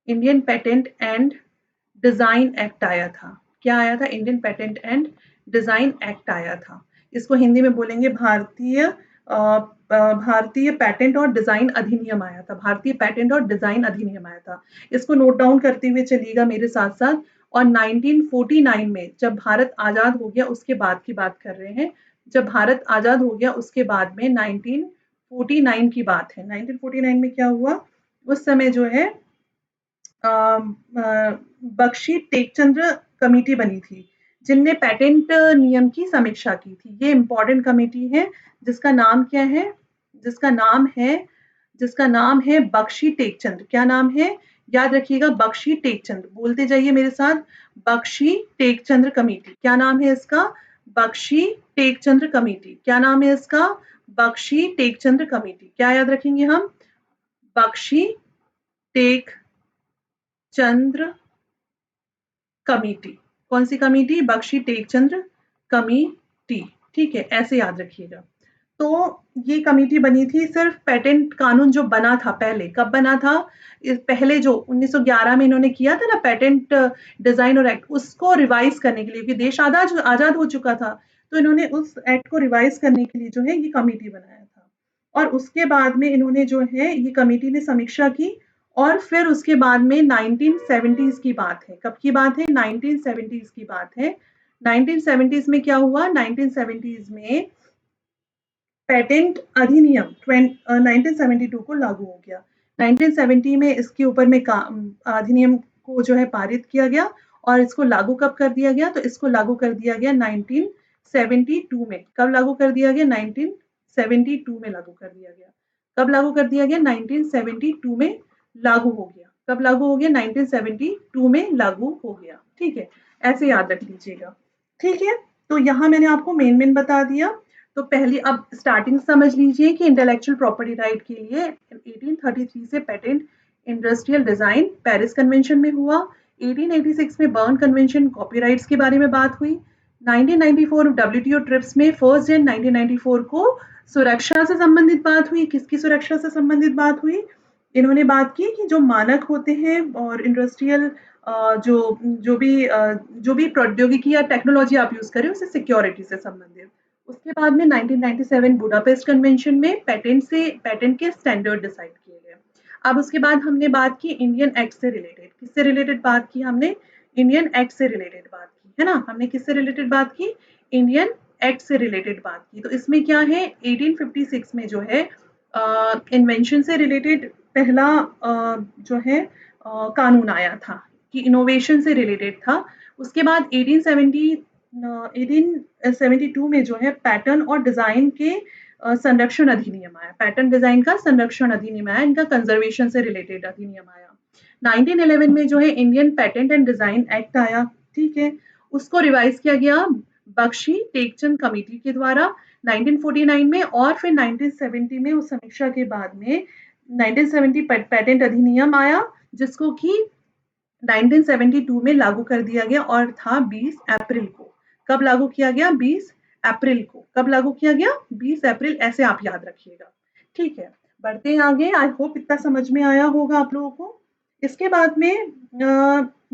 Indian patent and design act आया था। क्या आया था? Indian patent and design act आया था। इसको हिंदी में बोलेंगे भारतीय पेटेंट और डिजाइन अधिनियम आया था। भारतीय पेटेंट और डिजाइन अधिनियम आया था। इसको नोट डाउन करते हुए चलिएगा मेरे साथ साथ। और 1949 में जब भारत आजाद हो गया, उसके बाद की बात कर रहे हैं। जब भारत आजाद हो गया उसके बाद में 1949 की बात है। 1949 में क्या हुआ? उस समय जो है बख्शी टेकचंद्र कमेटी बनी थी, जिनने पेटेंट नियम की समीक्षा की थी। ये इंपॉर्टेंट कमेटी है, जिसका नाम क्या है? जिसका नाम है जिसका नाम है बख्शी टेकचंद्र। क्या नाम है? याद रखिएगा, बख्शी टेकचंद्र, बोलते जाइए मेरे साथ। बख्शी टेकचंद्र कमेटी, क्या नाम है इसका? बख्शी टेकचंद्र कमेटी। क्या नाम है इसका? बख्शी टेकचंद्र कमेटी। क्या याद रखेंगे हम? बख्शी टेक चंद्र कमेटी। कौन सी कमेटी? बख्शी टेकचंद कमेटी, ठीक है, ऐसे याद रखिएगा। तो ये कमेटी बनी थी सिर्फ पेटेंट कानून जो बना था पहले, कब बना था? पहले जो 1911 में इन्होंने किया था ना पेटेंट डिजाइन और एक्ट, उसको रिवाइज करने के लिए, क्योंकि देश आजाद हो चुका था, तो इन्होंने उस एक्ट को रिवाइज करने के लिए जो है ये कमेटी बनाया था। और उसके बाद में इन्होंने जो है ये कमेटी ने समीक्षा की, और फिर उसके बाद में 1970s की बात है। कब की बात है? 1970s की बात है। 1970s में क्या हुआ? 1970s में पेटेंट अधिनियम 1972 को लागू हो गया। 1970 में इसके ऊपर में अधिनियम को जो है पारित किया गया, और इसको लागू कब कर दिया गया? तो इसको लागू कर दिया गया 1972 में। कब लागू कर दिया गया? 1972 में लागू कर दिया गया। कब लागू कर दिया गया? 1972 में लागू हो गया। कब लागू हो गया? 1972 में लागू हो गया। ठीक है, ऐसे याद रख लीजिएगा। ठीक है, तो यहाँ मैंने आपको मेन बता दिया। तो पहली अब स्टार्टिंग समझ लीजिए कि इंटेलेक्चुअल प्रॉपर्टी राइट के लिए 1833 से patent industrial design Paris convention में हुआ। 1886 में बर्न कन्वेंशन कॉपीराइट्स के बारे में बात हुई। 1994 डब्ल्यूटीओ ट्रिप्स में 1 जन 1994 को सुरक्षा से संबंधित बात हुई। किसकी सुरक्षा से संबंधित बात हुई? इन्होंने बात की कि जो मानक होते हैं और इंडस्ट्रियल जो भी प्रौद्योगिकी या टेक्नोलॉजी आप यूज करें उससे सिक्योरिटी से संबंधित। उसके बाद में 1997 बुडापेस्ट कन्वेंशन में पेटेंट के स्टैंडर्ड डिसाइड किए गए। अब उसके बाद हमने बात की इंडियन एक्ट से रिलेटेड। किससे रिलेटेड बात की हमने? इंडियन एक्ट से रिलेटेड बात की, है ना? हमने किससे रिलेटेड बात की? इंडियन एक्ट से रिलेटेड बात की। तो इसमें क्या है? 1856 में जो है इन्वेंशन से रिलेटेड पहला जो है कानून आया था, कि इनोवेशन से रिलेटेड था। उसके बाद 1872 में जो है पैटर्न और डिजाइन के संरक्षण अधिनियम आया। पैटर्न डिजाइन का संरक्षण अधिनियम आया, इनका कंजर्वेशन से रिलेटेड अधिनियम आया। 1911 में जो है Indian patent and design act आया। ठीक है, उसको रिवाइज किया गया बख्शी टेकचंद कमेटी के द्वारा 1949 में, और फिर 1970 में उस समीक्षा के बाद में 1970 पेटेंट अधिनियम आया, जिसको कि 1972 में लागू कर दिया गया, और था 20 अप्रैल को। कब लागू किया गया? 20 अप्रैल को। कब लागू किया गया? 20 अप्रैल, ऐसे आप याद रखिएगा। ठीक है, बढ़ते हैं आगे। आई होप इतना समझ में आया होगा आप लोगों को। इसके बाद में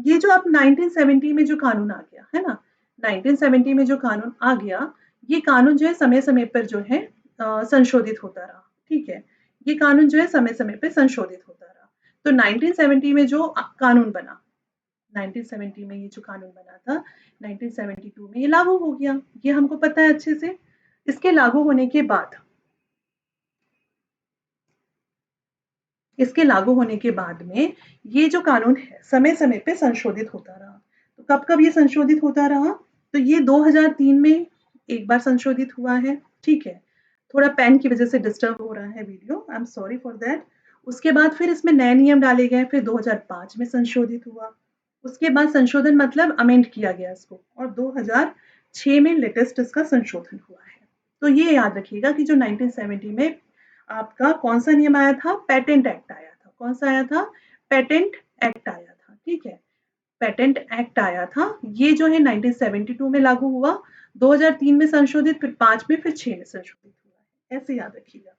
ये जो अब 1970 में जो कानून आ गया है ना, 1970 में जो कानून आ गया, ये कानून जो है समय समय पर जो है संशोधित होता रहा। ठीक है, ये कानून जो है समय समय पर संशोधित होता रहा। तो 1970 में जो कानून बना, 1970 में ये जो कानून बना था, 1972 में ये लागू हो गया, ये हमको पता है अच्छे से। इसके लागू होने के बाद में ये जो कानून है समय समय पे संशोधित होता रहा। तो कब कब ये संशोधित होता रहा? तो ये 2003 में एक बार संशोधित हुआ है। ठीक है, थोड़ा पेन की वजह से डिस्टर्ब हो रहा है video, I am sorry for that. उसके बाद फिर इसमें नए नियम डाले गए, फिर 2005 में संशोधित हुआ। उसके बाद संशोधन मतलब अमेंड किया गया इसको, और 2006 में लेटेस्ट इसका संशोधन हुआ है। तो ये याद रखिएगा कि जो 1970 में आपका कौन सा नियम आया था? पेटेंट एक्ट आया था। कौन सा आया था? पेटेंट एक्ट आया था। ठीक है, पेटेंट एक्ट आया था, ये जो है 1972 में लागू हुआ, 2003 में संशोधित, फिर 5 में, फिर 6 में संशोधित हुआ है। ऐसे याद रखिएगा।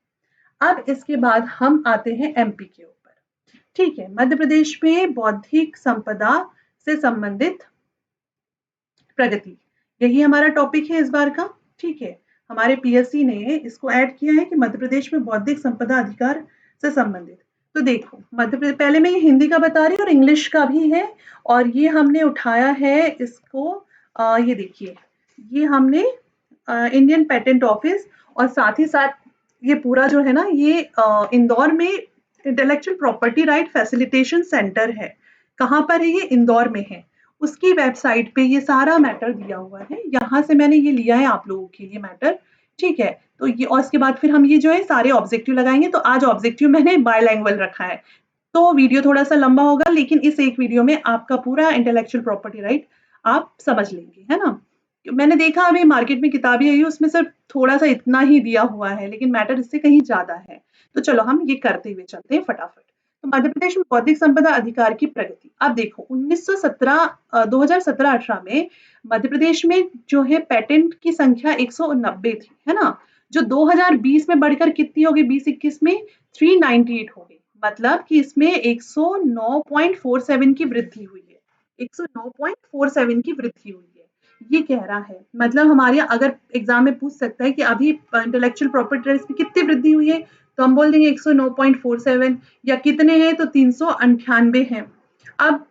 अब इसके बाद हम आते हैं एमपी के ऊपर। ठीक है, मध्य प्रदेश में बौद्धिक संपदा से संबंधित प्रगति, यही हमारा टॉपिक है इस बार का। ठीक है, हमारे पीएससी ने इसको ऐड किया है कि मध्य प्रदेश में बौद्धिक संपदा अधिकार से संबंधित। तो देखो, मध्य प्रदेश, पहले मैं ये हिंदी का बता रही हूँ और इंग्लिश का भी है, और ये हमने उठाया है इसको, ये देखिए, ये हमने इंडियन पेटेंट ऑफिस, और साथ ही साथ ये पूरा जो है ना, ये इंदौर में intellectual property right facilitation centre है। कहाँ पर है? ये इंदौर में है। उसकी वेबसाइट पे ये सारा मैटर दिया हुआ है, यहाँ से मैंने ये लिया है आप लोगों के लिए मैटर। ठीक है, तो ये, और इसके बाद फिर हम ये जो है सारे ऑब्जेक्टिव लगाएंगे। तो आज ऑब्जेक्टिव मैंने बायलैंग्वेज रखा है, तो वीडियो थोड़ा सा लंबा होगा, लेकिन इस एक वीडियो में आपका पूरा इंटेलेक्चुअल प्रॉपर्टी राइट आप समझ लेंगे, है ना? मैंने देखा अभी मार्केट में किताबें आई है, उसमें सिर्फ थोड़ा सा इतना ही दिया हुआ है, लेकिन मैटर इससे कहीं ज्यादा है। तो चलो हम ये करते हुए चलते हैं फटाफट। तो मध्य प्रदेश में बौद्धिक संपदा अधिकार की प्रगति। अब देखो 2017-18 में मध्य प्रदेश में जो है पेटेंट की संख्या 190 थी, है ना? जो 2020 में बढ़कर कितनी हो गई, 20-21 में 398 हो गई। मतलब कि इसमें 109.47 की वृद्धि हुई है। 109.47 की वृद्धि हुई है। ये कह रहा है, मतलब हमारे अगर एग्जाम में पूछ सकता है कि अभी इंटेलेक्चुअल प्रॉपर्टी राइट्स में कितनी वृद्धि हुई है, तो हम बोल देंगे 109.47, या कितने हैं तो 398 हैं। अब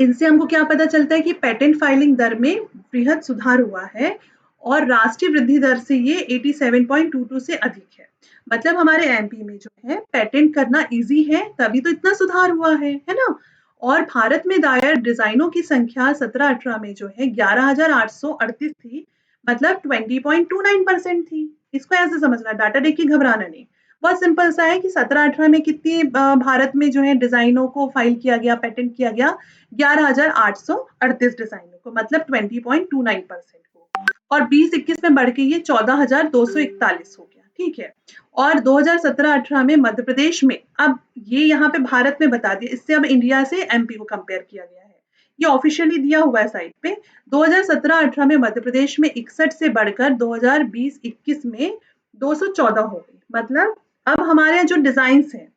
इनसे हमको क्या पता चलता है कि पेटेंट फाइलिंग दर में बृहद सुधार हुआ है और राष्ट्रीय वृद्धि दर से ये 87.22 से अधिक है। मतलब हमारे एमपी में जो है पेटेंट करना इजी है, तभी तो इतना सुधार हुआ है ना? और भारत में दायर डिजाइनों की संख्या 17-18 में जो है 11,838 थी, मतलब 20.29% थी। इसको ऐसे समझना, डाटा देख के घबराना नहीं। बहुत सिंपल सा है कि 17-18 में कितनी भारत में जो है डिजाइनों को फाइल किया गया, पेटेंट किया गया, 11,838 डिजाइनों को, मतलब 20.29% को। और 20-21 में बढ़ के ये 14,241 हो गया। ठीक है। और 2017-18 में मध्य प्रदेश में, अब ये यहाँ पे भारत में बता दिया, इससे अब इंडिया से एमपी को कंपेयर किया गया है, ये ऑफिशियली दिया हुआ है साइट पे। 2017-18 में मध्य प्रदेश में 61 से बढ़कर 2020-21 में 214 हो गई। मतलब अब हमारे यहाँ जो डिजाइन हैं,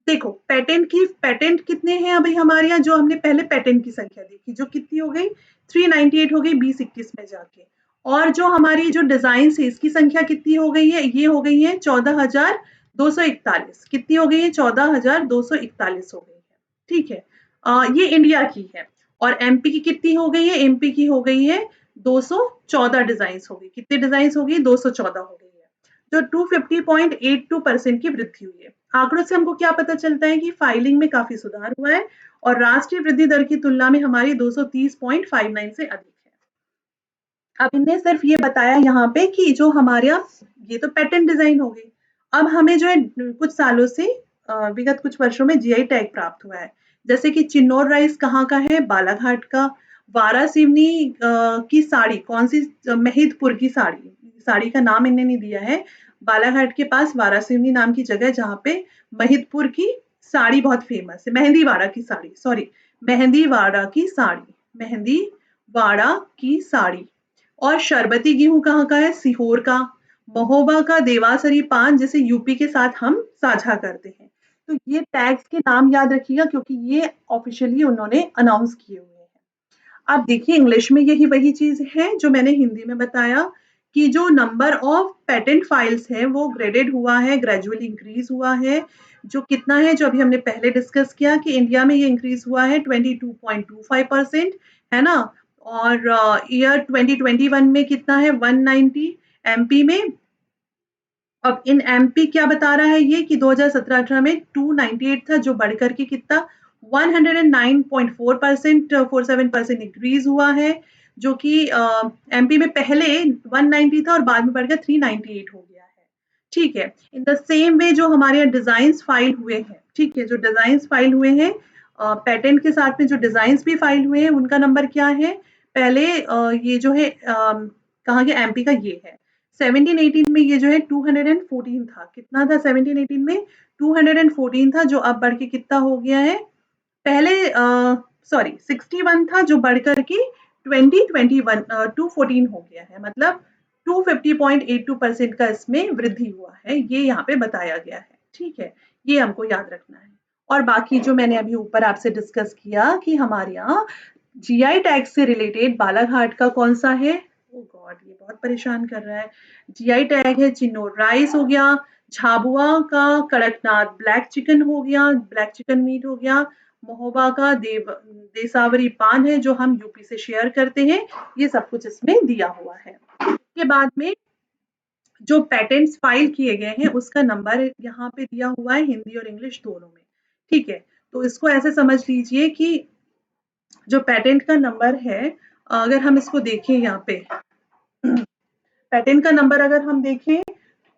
देखो पेटेंट कितने हैं अभी हमारे यहाँ, जो हमने पहले पेटेंट की संख्या देखी जो कितनी हो गई, 398 हो गई 20-21 में जाके। और जो हमारी जो डिजाइन है इसकी संख्या कितनी हो गई है, ये हो गई है 14,241। कितनी हो गई है, 14,241 हो गई है। ठीक है। ये इंडिया की है। और एमपी की कितनी हो गई है, एमपी की हो गई है 214 डिजाइन हो गई। कितनी डिजाइन हो गई, 214 हो गई है, जो 250.82% की वृद्धि हुई है। आंकड़ों से हमको क्या पता चलता है कि फाइलिंग में काफी सुधार हुआ है और राष्ट्रीय वृद्धि दर की तुलना में हमारी 230.59 से अधिक है। अब इनने सिर्फ ये बताया यहाँ पे कि जो हमारे यहाँ, ये तो पेटेंट डिजाइन हो गई। अब हमें जो है कुछ सालों से विगत कुछ वर्षों में जीआई टैग प्राप्त हुआ है। जैसे कि चिन्नौर राइस कहाँ का है, बालाघाट का। वारासिवनी की साड़ी कौन सी, महिदपुर की साड़ी, साड़ी का नाम इन्हें नहीं दिया है। बालाघाट के पास वारासिवनी नाम की जगह, जहाँ पे महिदपुर की साड़ी बहुत फेमस है, मेहंदीवाड़ा की साड़ी, सॉरी, मेहंदीवाड़ा की साड़ी, मेहंदीवाड़ा की साड़ी। और शरबती गेहूं कहाँ का है, सीहोर का। महोबा का देवासरी पान, जिसे यूपी के साथ हम साझा करते हैं। तो ये टैग्स के नाम याद रखिएगा, क्योंकि ये ऑफिशियली उन्होंने अनाउंस किए हुए हैं। आप देखिए इंग्लिश में यही वही चीज है जो मैंने हिंदी में बताया, कि जो नंबर ऑफ पेटेंट फाइल्स है वो ग्रेडेड हुआ है, ग्रेजुअली इंक्रीज हुआ है। जो कितना है, जो अभी हमने पहले डिस्कस किया कि इंडिया में ये इंक्रीज हुआ है 22.25%, है ना? और ईयर 2021 में कितना है, 190 एमपी में। अब इन एमपी क्या बता रहा है ये, कि 2017-18 में 298 था, जो बढ़कर के कितना 109.4% 47% इंक्रीज हुआ है। जो कि एमपी में पहले 190 था और बाद में बढ़कर 398 हो गया है। ठीक है। इन द सेम वे जो हमारे यहाँ डिजाइन फाइल हुए हैं, ठीक है, जो डिजाइन फाइल हुए हैं पेटेंट के साथ में, जो डिजाइन भी फाइल हुए हैं उनका नंबर क्या है, पहले ये जो है कहाँ के, एमपी का ये है। 17-18 में ये जो है 214 था, कितना था 17-18 में, 214 था, जो अब बढ़ के कितना हो गया है, पहले सॉरी 61 था, जो बढ़ कर के 214 हो गया है। मतलब 250.82% का इसमें वृद्धि हुआ है, ये यहाँ पे बताया गया है। ठीक है, ये हमको याद रखना है। और बाकी जो मैंने अभी ऊपर आपसे डिस्कस किया कि हमारे यहाँ जीआई टैग से रिलेटेड बालाघाट का कौन सा है, ओ गॉड ये बहुत परेशान कर रहा है। जीआई टैग है चिन्नौर राइस हो गया, झाबुआ का कड़कनाथ ब्लैक चिकन हो गया, ब्लैक चिकन मीट हो गया, महोबा का देसावरी पान है जो हम यूपी से शेयर करते हैं। ये सब कुछ इसमें दिया हुआ है। इसके बाद में जो पेटेंट्स फाइल किए गए हैं उसका नंबर यहाँ पे दिया हुआ है, हिंदी और इंग्लिश दोनों में। ठीक है, तो इसको ऐसे समझ लीजिए कि जो पेटेंट का नंबर है, अगर हम इसको देखें यहाँ पे, पेटेंट का नंबर अगर हम देखें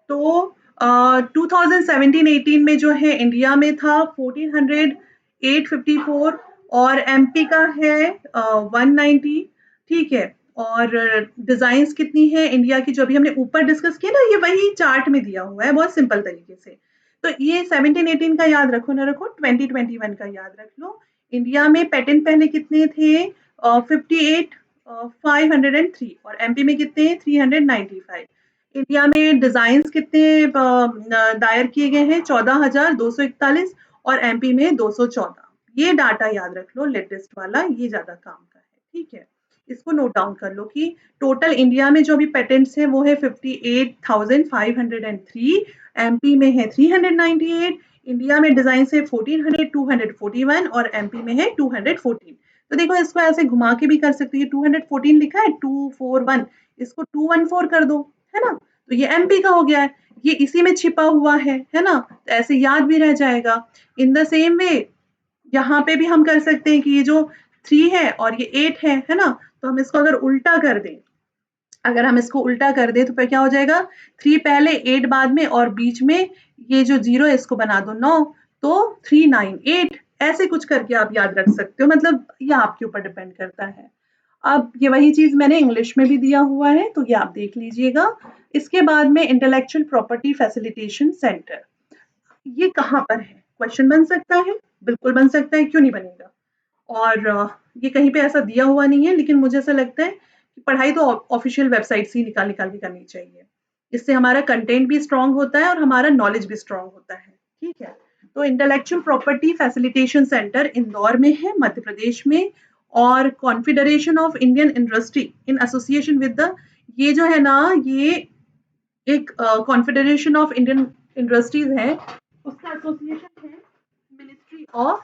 तो 2017-18 में जो है इंडिया में था 1400 और एमपी का है 190। ठीक है। और डिजाइन्स कितनी है इंडिया की, जो अभी हमने ऊपर डिस्कस किया ना, ये वही चार्ट में दिया हुआ है बहुत सिंपल तरीके से। तो ये 17-18 का याद रखो ना रखो, 2021 का याद रख लो। इंडिया में पेटेंट पहले कितने थे? 58 503, और एमपी में कितने हैं? 395। इंडिया में डिजाइन कितने दायर किए गए हैं? 14,241, और एमपी में 214। ये डाटा याद रख लो, लेटेस्ट वाला, ये ज्यादा काम का है। ठीक है, इसको नोट डाउन कर लो कि टोटल इंडिया में जो भी पेटेंट्स हैं वो है 58,503, एमपी में है 398, इंडिया में डिजाइन से 1400 241, और एमपी में है 214। तो देखो, इसको ऐसे घुमा के भी कर सकते हो, 214 लिखा है, 241, इसको 214 कर दो, है ना? तो ये एमपी का हो गया है, ये इसी में छिपा हुआ है ना? तो ऐसे याद भी रह जाएगा। इन द सेम वे यहाँ पे भी हम कर सकते हैं कि ये जो 3 है और ये 8 है ना? तो हम इसको अगर उल्टा कर दें, अगर हम इसको उल्टा कर दें तो फिर क्या हो जाएगा? 3 पहले 8 बाद में, और बीच में ये जो 0 है इसको बना दो 9, तो 398, ऐसे कुछ करके आप याद रख सकते हो। मतलब ये आपके ऊपर डिपेंड करता है। अब ये वही चीज मैंने इंग्लिश में भी दिया हुआ है, तो ये आप देख लीजिएगा। इसके बाद में इंटेलेक्चुअल प्रॉपर्टी फैसिलिटेशन सेंटर, ये कहाँ पर है? क्वेश्चन बन सकता है, बिल्कुल बन सकता है, क्यों नहीं बनेगा? और ये कहीं पे ऐसा दिया हुआ नहीं है, लेकिन मुझे ऐसा लगता है कि पढ़ाई तो ऑफिशियल वेबसाइट से ही निकाल निकाल के करनी चाहिए। इससे हमारा कंटेंट भी स्ट्रांग होता है और हमारा नॉलेज भी स्ट्रांग होता है। ठीक है, तो intellectual property facilitation centre Indore में है, मध्य प्रदेश में। और confederation of Indian industry in association with the, ये जो है ना, ये एक कॉन्फेडरेशन ऑफ इंडियन इंडस्ट्रीज है, उसका एसोसिएशन है ministry of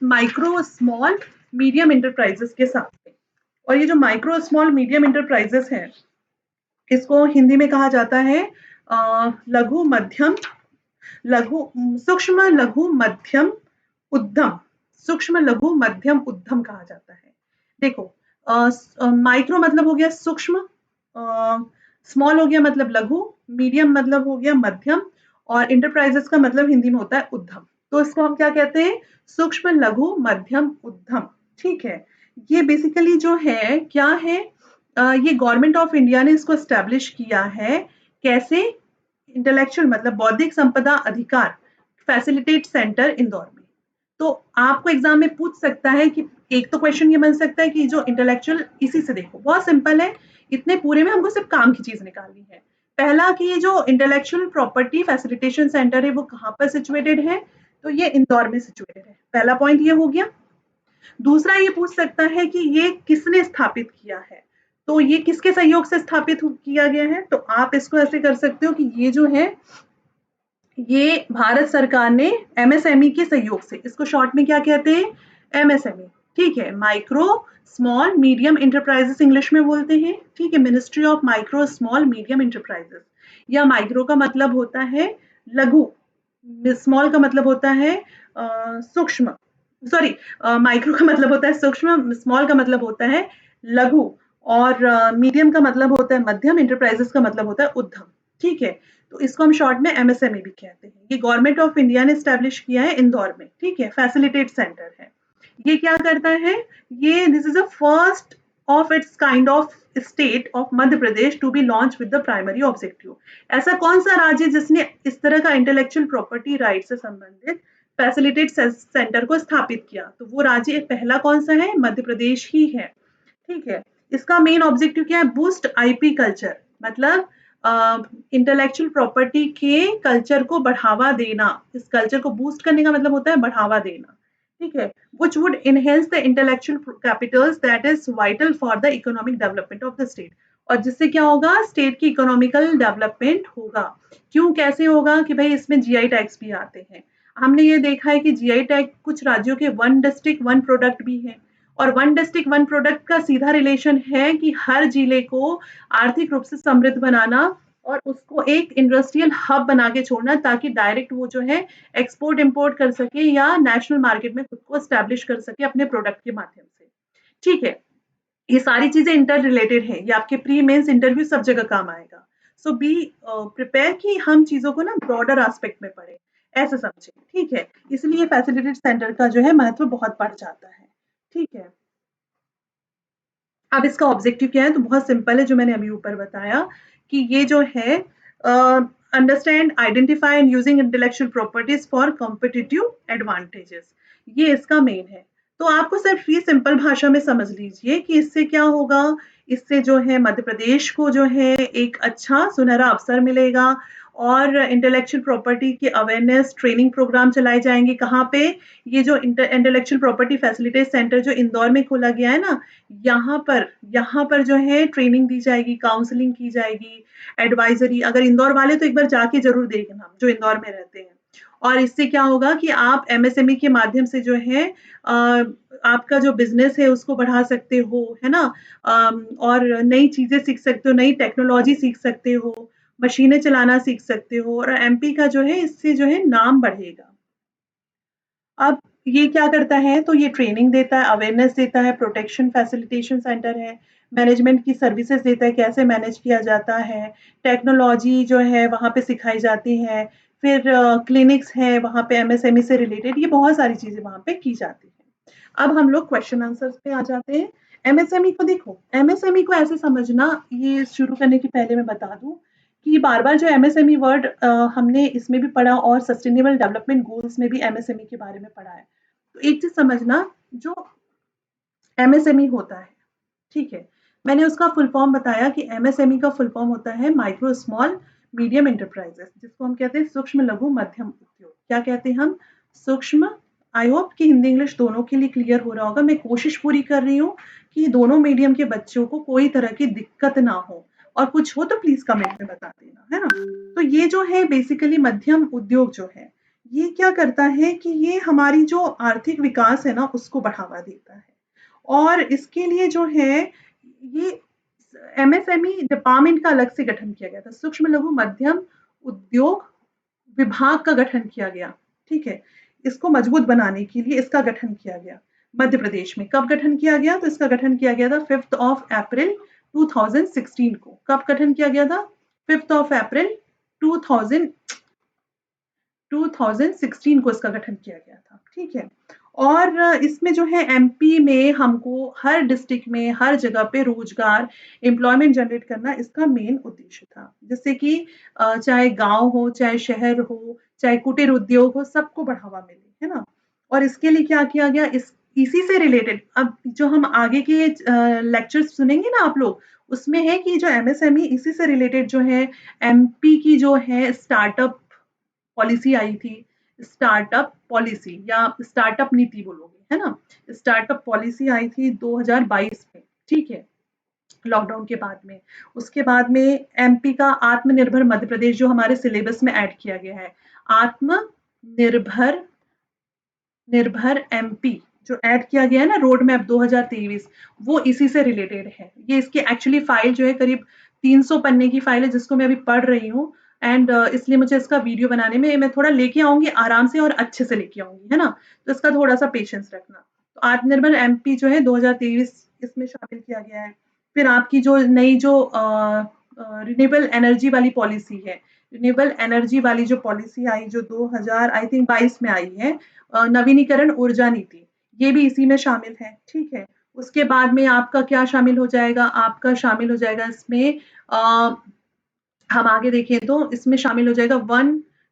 micro small medium enterprises के साथ में। और ये जो माइक्रो स्मॉल मीडियम इंटरप्राइजेस है, इसको हिंदी में कहा जाता है लघु मध्यम लघु सूक्ष्म लघु मध्यम उद्यम, सूक्ष्म लघु मध्यम उद्यम कहा जाता है। देखो, माइक्रो मतलब हो गया सूक्ष्म, स्मॉल हो गया मतलब लघु, मीडियम मतलब हो गया मध्यम, और इंटरप्राइजेस का मतलब हिंदी में होता है उद्यम। तो इसको हम क्या कहते हैं? सूक्ष्म लघु मध्यम उद्यम। ठीक है, ये बेसिकली जो है क्या है, ये गवर्नमेंट ऑफ इंडिया ने इसको एस्टेब्लिश किया है। कैसे? इंटेलेक्चुअल मतलब बौद्धिक संपदा अधिकार फैसिलिटेट सेंटर इंदौर में। तो आपको एग्जाम में पूछ सकता है कि एक तो क्वेश्चन ये बन सकता है कि जो इंटेलेक्चुअल, इसी से देखो बहुत सिंपल है, इतने पूरे में हमको सिर्फ काम की चीज निकालनी है। पहला कि ये जो इंटेलेक्चुअल प्रॉपर्टी फैसिलिटेशन सेंटर है वो कहाँ पर सिचुएटेड है? तो ये इंदौर में सिचुएटेड है, पहला पॉइंट ये हो गया। दूसरा ये पूछ सकता है कि ये किसने स्थापित किया है? तो ये किसके सहयोग से स्थापित किया गया है? तो आप इसको ऐसे कर सकते हो कि ये जो है, ये भारत सरकार ने एमएसएमई के सहयोग से, इसको शॉर्ट में क्या कहते हैं? एमएसएमई। ठीक है, micro small medium enterprises English में बोलते हैं। ठीक है, ministry of micro small medium enterprises, या माइक्रो का मतलब होता है लघु, स्मॉल का मतलब होता है सूक्ष्म, सॉरी, माइक्रो का मतलब होता है सूक्ष्म, स्मॉल का मतलब होता है लघु, और मीडियम का मतलब होता है मध्यम, इंटरप्राइजेस का मतलब होता है उद्यम। ठीक है, तो इसको हम शॉर्ट में एमएसएमई भी कहते हैं। ये गवर्नमेंट ऑफ इंडिया ने स्टैब्लिश किया है इंदौर में। ठीक है, फैसिलिटेट सेंटर है। ये क्या करता है? ये this is a first of its kind of state of Madhya Pradesh to be launch with the primary objective. ऐसा कौन सा राज्य जिसने इस तरह का इंटेलेक्चुअल प्रॉपर्टी राइट से संबंधित फैसिलिटेट सेंटर को स्थापित किया? तो वो राज्य पहला कौन सा है? मध्य प्रदेश ही है। ठीक है, इसका मेन ऑब्जेक्टिव क्या है? बूस्ट आईपी कल्चर, मतलब इंटेलेक्चुअल प्रॉपर्टी के कल्चर को बढ़ावा देना। इस कल्चर को बूस्ट करने का मतलब होता है बढ़ावा देना। ठीक है, which would enhance the intellectual capitals that is vital for the economic development of the state। और जिससे क्या होगा? स्टेट की इकोनॉमिकल डेवलपमेंट होगा। क्यों, कैसे होगा? कि भाई इसमें जीआई टैक्स भी आते हैं। हमने ये देखा है कि जीआई टैग कुछ राज्यों के वन डिस्ट्रिक्ट वन प्रोडक्ट भी है, और वन डिस्ट्रिक्ट वन प्रोडक्ट का सीधा रिलेशन है कि हर जिले को आर्थिक रूप से समृद्ध बनाना, और उसको एक इंडस्ट्रियल हब बना के छोड़ना, ताकि डायरेक्ट वो जो है एक्सपोर्ट इंपोर्ट कर सके या नेशनल मार्केट में खुद को स्टैब्लिश कर सके अपने प्रोडक्ट के माध्यम से। ठीक है, ये सारी चीजें इंटर रिलेटेड हैं, ये आपके प्री मेंस इंटरव्यू सब जगह काम आएगा। सो बी प्रिपेयर कि हम चीजों को ना ब्रॉडर एस्पेक्ट में पढ़े, ऐसे समझे। ठीक है, इसलिए फैसिलिटेट सेंटर का जो है महत्व बहुत बढ़ जाता है। ठीक है, अब इसका ऑब्जेक्टिव क्या है? तो बहुत सिंपल है, जो मैंने अभी ऊपर बताया कि ये जो है understand, identify and using intellectual properties for competitive advantages, ये इसका मेन है। तो आपको सिर्फ ये सिंपल भाषा में समझ लीजिए कि इससे क्या होगा, इससे जो है मध्य प्रदेश को जो है एक अच्छा सुनहरा अवसर मिलेगा और इंटेलेक्चुअल प्रॉपर्टी की अवेयरनेस ट्रेनिंग प्रोग्राम चलाए जाएंगे। कहाँ पे? ये जो इंटेलेक्चुअल प्रॉपर्टी फैसिलिटेशन सेंटर जो इंदौर में खोला गया है ना, यहाँ पर जो है ट्रेनिंग दी जाएगी, काउंसलिंग की जाएगी, एडवाइजरी। अगर इंदौर वाले तो एक बार जाके जरूर देखना, जो इंदौर में रहते हैं। और इससे क्या होगा कि आप एमएसएमई के माध्यम से जो है आपका जो बिजनेस है उसको बढ़ा सकते हो, है ना। और नई चीजें सीख सकते हो, नई टेक्नोलॉजी सीख सकते हो, मशीनें चलाना सीख सकते हो, और एमपी का जो है इससे जो है नाम बढ़ेगा। अब ये क्या करता है, तो ये ट्रेनिंग देता है, अवेयरनेस देता है, प्रोटेक्शन फैसिलिटेशन सेंटर है, मैनेजमेंट की सर्विसेज देता है, कैसे मैनेज किया जाता है, टेक्नोलॉजी जो है वहाँ पे सिखाई जाती है, फिर क्लिनिक्स है वहाँ पे एमएसएमई से रिलेटेड, ये बहुत सारी चीजें वहाँ पे की जाती है। अब हम लोग क्वेश्चन आंसर्स पे आ जाते हैं। एमएसएमई को देखो, एमएसएमई को ऐसे समझना, ये शुरू करने के पहले मैं बता दूं कि बार-बार जो एमएसएमई वर्ड हमने इसमें भी पढ़ा और सस्टेनेबल डेवलपमेंट गोल्स में भी एमएसएमई के बारे में पढ़ा है। तो एक चीज़ समझना, जो एमएसएमई होता है, ठीक है? मैंने उसका फुल फॉर्म बताया कि एमएसएमई का फुल फॉर्म होता है माइक्रो स्मॉल मीडियम एंटरप्राइजेस, जिसको हम कहते हैं सूक्ष्म लघु मध्यम उद्योग। क्या कहते हैं हम? सूक्ष्म। आई होप कि हिंदी इंग्लिश दोनों के लिए क्लियर हो रहा होगा। मैं कोशिश पूरी कर रही हूँ कि दोनों मीडियम के बच्चों को कोई तरह की दिक्कत ना हो, और कुछ हो तो प्लीज कमेंट में बता देना, है ना। तो ये जो है बेसिकली मध्यम उद्योग जो है, ये क्या करता है कि ये हमारी जो आर्थिक विकास है ना उसको बढ़ावा देता है। और इसके लिए जो है ये एमएसएमई डिपार्टमेंट का अलग से गठन किया गया था, सूक्ष्म लघु मध्यम उद्योग विभाग का गठन किया गया, ठीक है। इसको मजबूत बनाने के लिए इसका गठन किया गया मध्य प्रदेश में। कब गठन किया गया? तो इसका गठन किया गया था 5 ऑफ अप्रैल 2016 को। कब गठन किया गया था? 5 ऑफ अप्रैल 2000 2016 को इसका गठन किया गया था, ठीक है। और इसमें जो है एमपी में हमको हर डिस्ट्रिक्ट में हर जगह पे रोजगार, एम्प्लॉयमेंट जनरेट करना इसका मेन उद्देश्य था। जैसे कि चाहे गांव हो, चाहे शहर हो, चाहे कुटीर उद्योग हो, सबको बढ़ावा मिले, है ना। और इसके लिए क्या किया गया, इस इसी से रिलेटेड अब जो हम आगे के लेक्चर्स सुनेंगे ना आप लोग, उसमें है कि जो एमएसएमई इसी से रिलेटेड जो है एमपी की जो है स्टार्टअप पॉलिसी आई थी, स्टार्टअप पॉलिसी या स्टार्टअप नीति बोलोगे, है ना। स्टार्टअप पॉलिसी आई थी 2022 में, ठीक है, लॉकडाउन के बाद में। उसके बाद में एमपी का आत्मनिर्भर मध्य प्रदेश जो हमारे सिलेबस में ऐड किया गया है, आत्मनिर्भर निर्भर एमपी जो ऐड किया गया है ना, रोड मैप 2023, वो इसी से रिलेटेड है। ये इसकी एक्चुअली फाइल जो है करीब 300 पन्ने की फाइल है, जिसको मैं अभी पढ़ रही हूँ। एंड इसलिए मुझे इसका वीडियो बनाने में मैं थोड़ा लेके आऊंगी आराम से और अच्छे से लेके आऊंगी, है ना। तो इसका थोड़ा सा पेशेंस रखना। तो आत्मनिर्भर एमपी जो है 2023 इसमें शामिल किया गया है। फिर आपकी जो नई जो रिन्यूएबल एनर्जी वाली पॉलिसी है, रिन्यूएबल एनर्जी वाली जो पॉलिसी आई जो 2000 आई थिंक 22 में आई है, नवीनीकरण ऊर्जा नीति, ये भी इसी में शामिल है, ठीक है। उसके बाद में आपका क्या शामिल हो जाएगा, आपका शामिल हो जाएगा इसमें हम आगे देखें तो इसमें शामिल हो जाएगा वन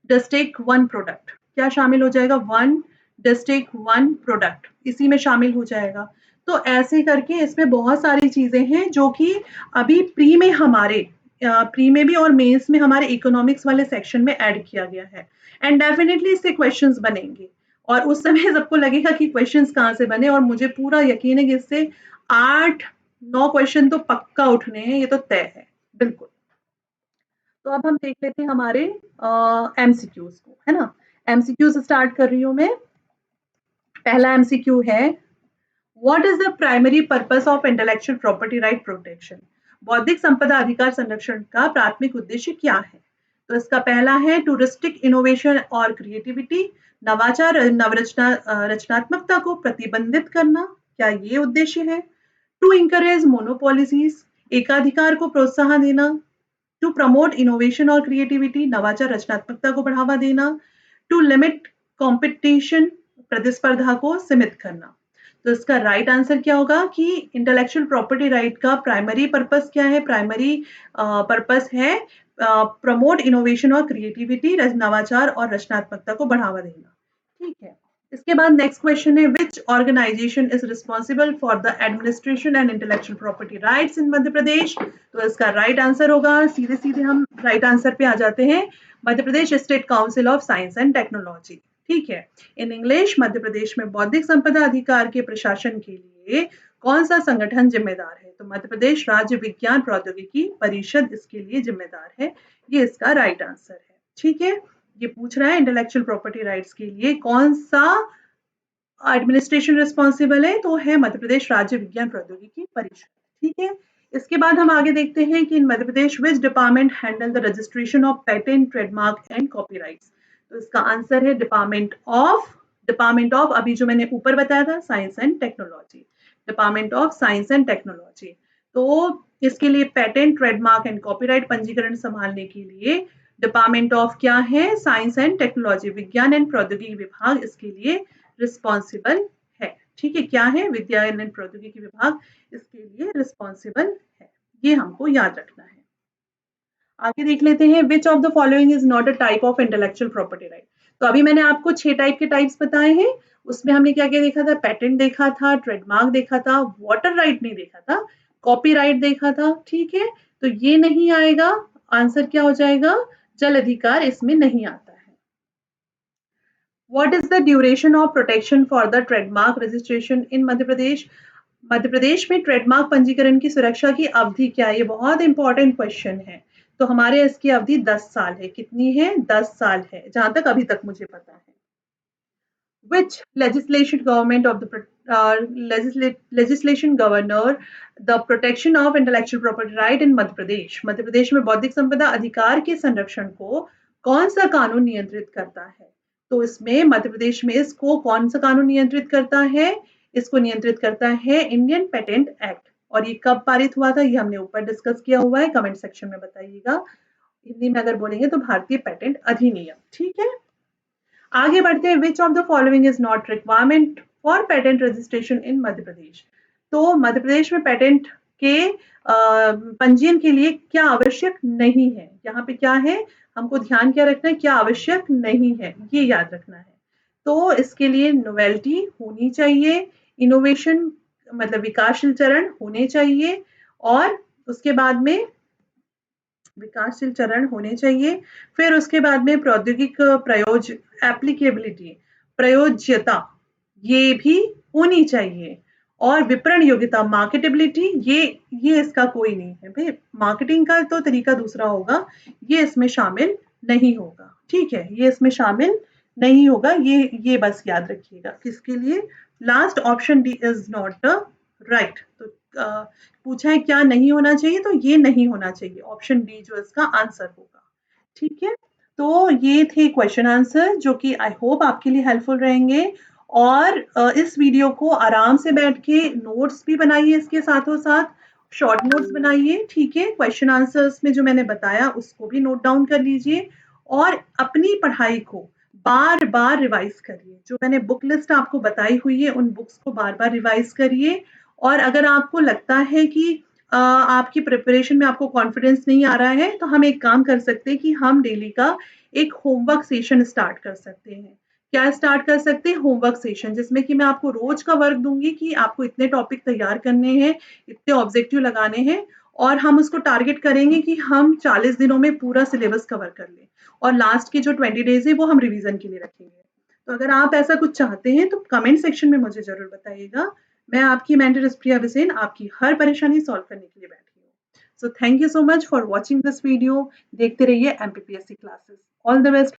डिस्ट्रिक्ट वन प्रोडक्ट। क्या शामिल हो जाएगा? वन डिस्ट्रिक्ट वन प्रोडक्ट, इसी में शामिल हो जाएगा। तो ऐसे करके इसमें बहुत सारी चीजें हैं जो कि अभी प्री में हमारे प्री में भी और मेंस में हमारे इकोनॉमिक्स वाले सेक्शन में ऐड किया गया है। एंड डेफिनेटली इससे क्वेश्चंस बनेंगे, और उस समय सबको लगेगा कि क्वेश्चंस कहाँ से बने, और मुझे पूरा यकीन है कि इससे 8-9 क्वेश्चन तो पक्का उठने हैं, ये तो तय है बिल्कुल। तो अब हम देख लेते हैं हमारे एमसीक्यूज को, है ना। एमसीक्यूज स्टार्ट कर रही हूँ मैं। पहला एमसीक्यू है, what is the primary purpose of intellectual property right protection? बौद्धिक संपदा अधिकार संरक्षण का प्राथमिक उद्देश्य क्या है? तो इसका पहला है टूरिस्टिक इनोवेशन और क्रिएटिविटी, नवाचार नवरचना रचनात्मकता को प्रतिबंधित करना, क्या ये उद्देश्य है? टू इंकरेज मोनोपॉलिसीज, एकाधिकार को प्रोत्साहन देना, टू प्रमोट इनोवेशन और क्रिएटिविटी, नवाचार रचनात्मकता को बढ़ावा देना, टू लिमिट कंपटीशन, प्रतिस्पर्धा को सीमित करना। तो इसका राइट आंसर क्या होगा कि इंटेलेक्चुअल प्रॉपर्टी राइट का प्राइमरी पर्पस क्या है? प्राइमरी पर्पस है प्रमोट इनोवेशन और क्रिएटिविटी, नवाचार और रचनात्मकता को बढ़ावा देना। ठीक है। इसके बाद नेक्स्ट क्वेश्चन है, which organization is responsible for the administration and intellectual property rights in Madhya Pradesh? तो इसका राइट आंसर होगा, सीधे सीधे हम राइट आंसर पे आ जाते हैं, Madhya Pradesh state council of science and technology. ठीक है। इन इंग्लिश, मध्य प्रदेश में बौद्धिक संपदा अधिकार के प्रशासन के लिए कौन सा संगठन जिम्मेदार है? तो मध्य प्रदेश राज्य विज्ञान प्रौद्योगिकी परिषद इसके लिए जिम्मेदार है। ये इसका राइट आंसर है। ठीक है। ये पूछ रहा है इंटेलेक्चुअल प्रॉपर्टी राइट्स के लिए कौन सा एडमिनिस्ट्रेशन रिस्पॉन्सिबल है, तो है मध्य प्रदेश राज्य विज्ञान प्रौद्योगिकी परिषद। ठीक है। इसके बाद हम आगे देखते हैं कि in Madhya Pradesh which department handle the registration of patent, trademark and copyrights? तो इसका आंसर है डिपार्टमेंट ऑफ अभी जो मैंने ऊपर बताया था, science and technology, department of science and technology. तो इसके लिए पेटेंट, ट्रेडमार्क एंड कॉपीराइट पंजीकरण संभालने के लिए डिपार्टमेंट ऑफ क्या है? साइंस एंड टेक्नोलॉजी, विज्ञान एंड प्रौद्योगिकी विभाग इसके लिए रिस्पॉन्सिबल है। ठीक है। क्या है? विज्ञान एंड प्रौद्योगिकी विभाग इसके लिए रिस्पॉन्सिबल है। ये हमको याद रखना है। आगे देख लेते हैं, which of the following is not a type of intellectual property right? तो अभी मैंने आपको 6 टाइप के टाइप्स बताए हैं। उसमें हमने क्या क्या देखा था? पेटेंट देखा था, ट्रेडमार्क देखा था, वाटर राइट नहीं देखा था, कॉपीराइट देखा था। ठीक है। तो ये नहीं आएगा, आंसर क्या हो जाएगा? जल अधिकार इसमें नहीं आता है। What is the duration of protection for the trademark registration in Madhya Pradesh? Madhya Pradesh में ट्रेडमार्क पंजीकरण की सुरक्षा की अवधि क्या है? ये बहुत इंपॉर्टेंट क्वेश्चन है। तो हमारे इसकी अवधि 10 साल है। कितनी है? 10 साल है, जहां तक अभी तक मुझे पता है। Which legislation government of the legislation governor the protection of intellectual property right in Madhya Pradesh? Madhya Pradesh में बौद्धिक संपदा अधिकार के संरक्षण को कौन सा कानून नियंत्रित करता है? तो इसमें मध्य प्रदेश में इसको कौन सा कानून नियंत्रित करता है? इसको नियंत्रित करता है इंडियन पेटेंट एक्ट। और ये कब पारित हुआ था? ये हमने ऊपर डिस्कस किया हुआ है, कमेंट सेक्शन में बताइएगा। हिंदी में अगर बोलेंगे तो भारतीय पेटेंट अधिनियम। ठीक है। आगे बढ़ते हैं, which of the following is not requirement for patent registration in Madhya Pradesh? तो मध्य प्रदेश में पेटेंट के पंजीयन के लिए क्या आवश्यक नहीं है? यहाँ पे क्या है, हमको ध्यान क्या रखना है? क्या आवश्यक नहीं है, ये याद रखना है। तो इसके लिए नोवेल्टी होनी चाहिए, इनोवेशन मतलब विकासशील चरण होने चाहिए, और उसके बाद में विकासशील चरण होने चाहिए। फिर उसके बाद में प्रौद्योगिक एप्लीकेबिलिटी, प्रयोज्यता, ये भी होनी चाहिए। और विपणन योग्यता, मार्केटेबिलिटी, ये इसका कोई नहीं है भाई, मार्केटिंग का तो तरीका दूसरा होगा, ये इसमें शामिल नहीं होगा। ठीक है। ये इसमें शामिल नहीं होगा, ये बस याद रखिएगा। किसके लिए? Last option D is not the right. तो पूछा है क्या नहीं होना चाहिए, तो ये नहीं होना चाहिए, ऑप्शन डी जो इसका आंसर होगा। ठीक है। तो ये थे क्वेश्चन आंसर जो कि आई होप आपके लिए हेल्पफुल रहेंगे। और इस वीडियो को आराम से बैठ के नोट्स भी बनाइए, इसके साथों साथ शॉर्ट नोट्स बनाइए। ठीक है। क्वेश्चन आंसर्स में जो मैंने बताया उसको भी नोट डाउन कर लीजिए, और अपनी पढ़ाई को बार बार रिवाइज करिए। जो मैंने बुक लिस्ट आपको बताई हुई है उन बुक्स को बार बार रिवाइज करिए। और अगर आपको लगता है कि आपकी प्रिपरेशन में आपको कॉन्फिडेंस नहीं आ रहा है, तो हम एक काम कर सकते हैं कि हम डेली का एक होमवर्क सेशन स्टार्ट कर सकते हैं। क्या स्टार्ट कर सकते हैं? होमवर्क सेशन, जिसमें कि मैं आपको रोज का वर्क दूंगी कि आपको इतने टॉपिक तैयार करने हैं, इतने ऑब्जेक्टिव लगाने हैं, और हम उसको टारगेट करेंगे कि हम 40 दिनों में पूरा सिलेबस कवर कर लें, और लास्ट के जो 20 डेज है वो हम रिवीजन के लिए रखेंगे। तो अगर आप ऐसा कुछ चाहते हैं तो कमेंट सेक्शन में मुझे जरूर बताइएगा। मैं आपकी मेंटर प्रिया बिसेन आपकी हर परेशानी सॉल्व करने के लिए बैठी हूँ। So thank you so much for watching this video. देखते रहिए MPPSC classes. All the best.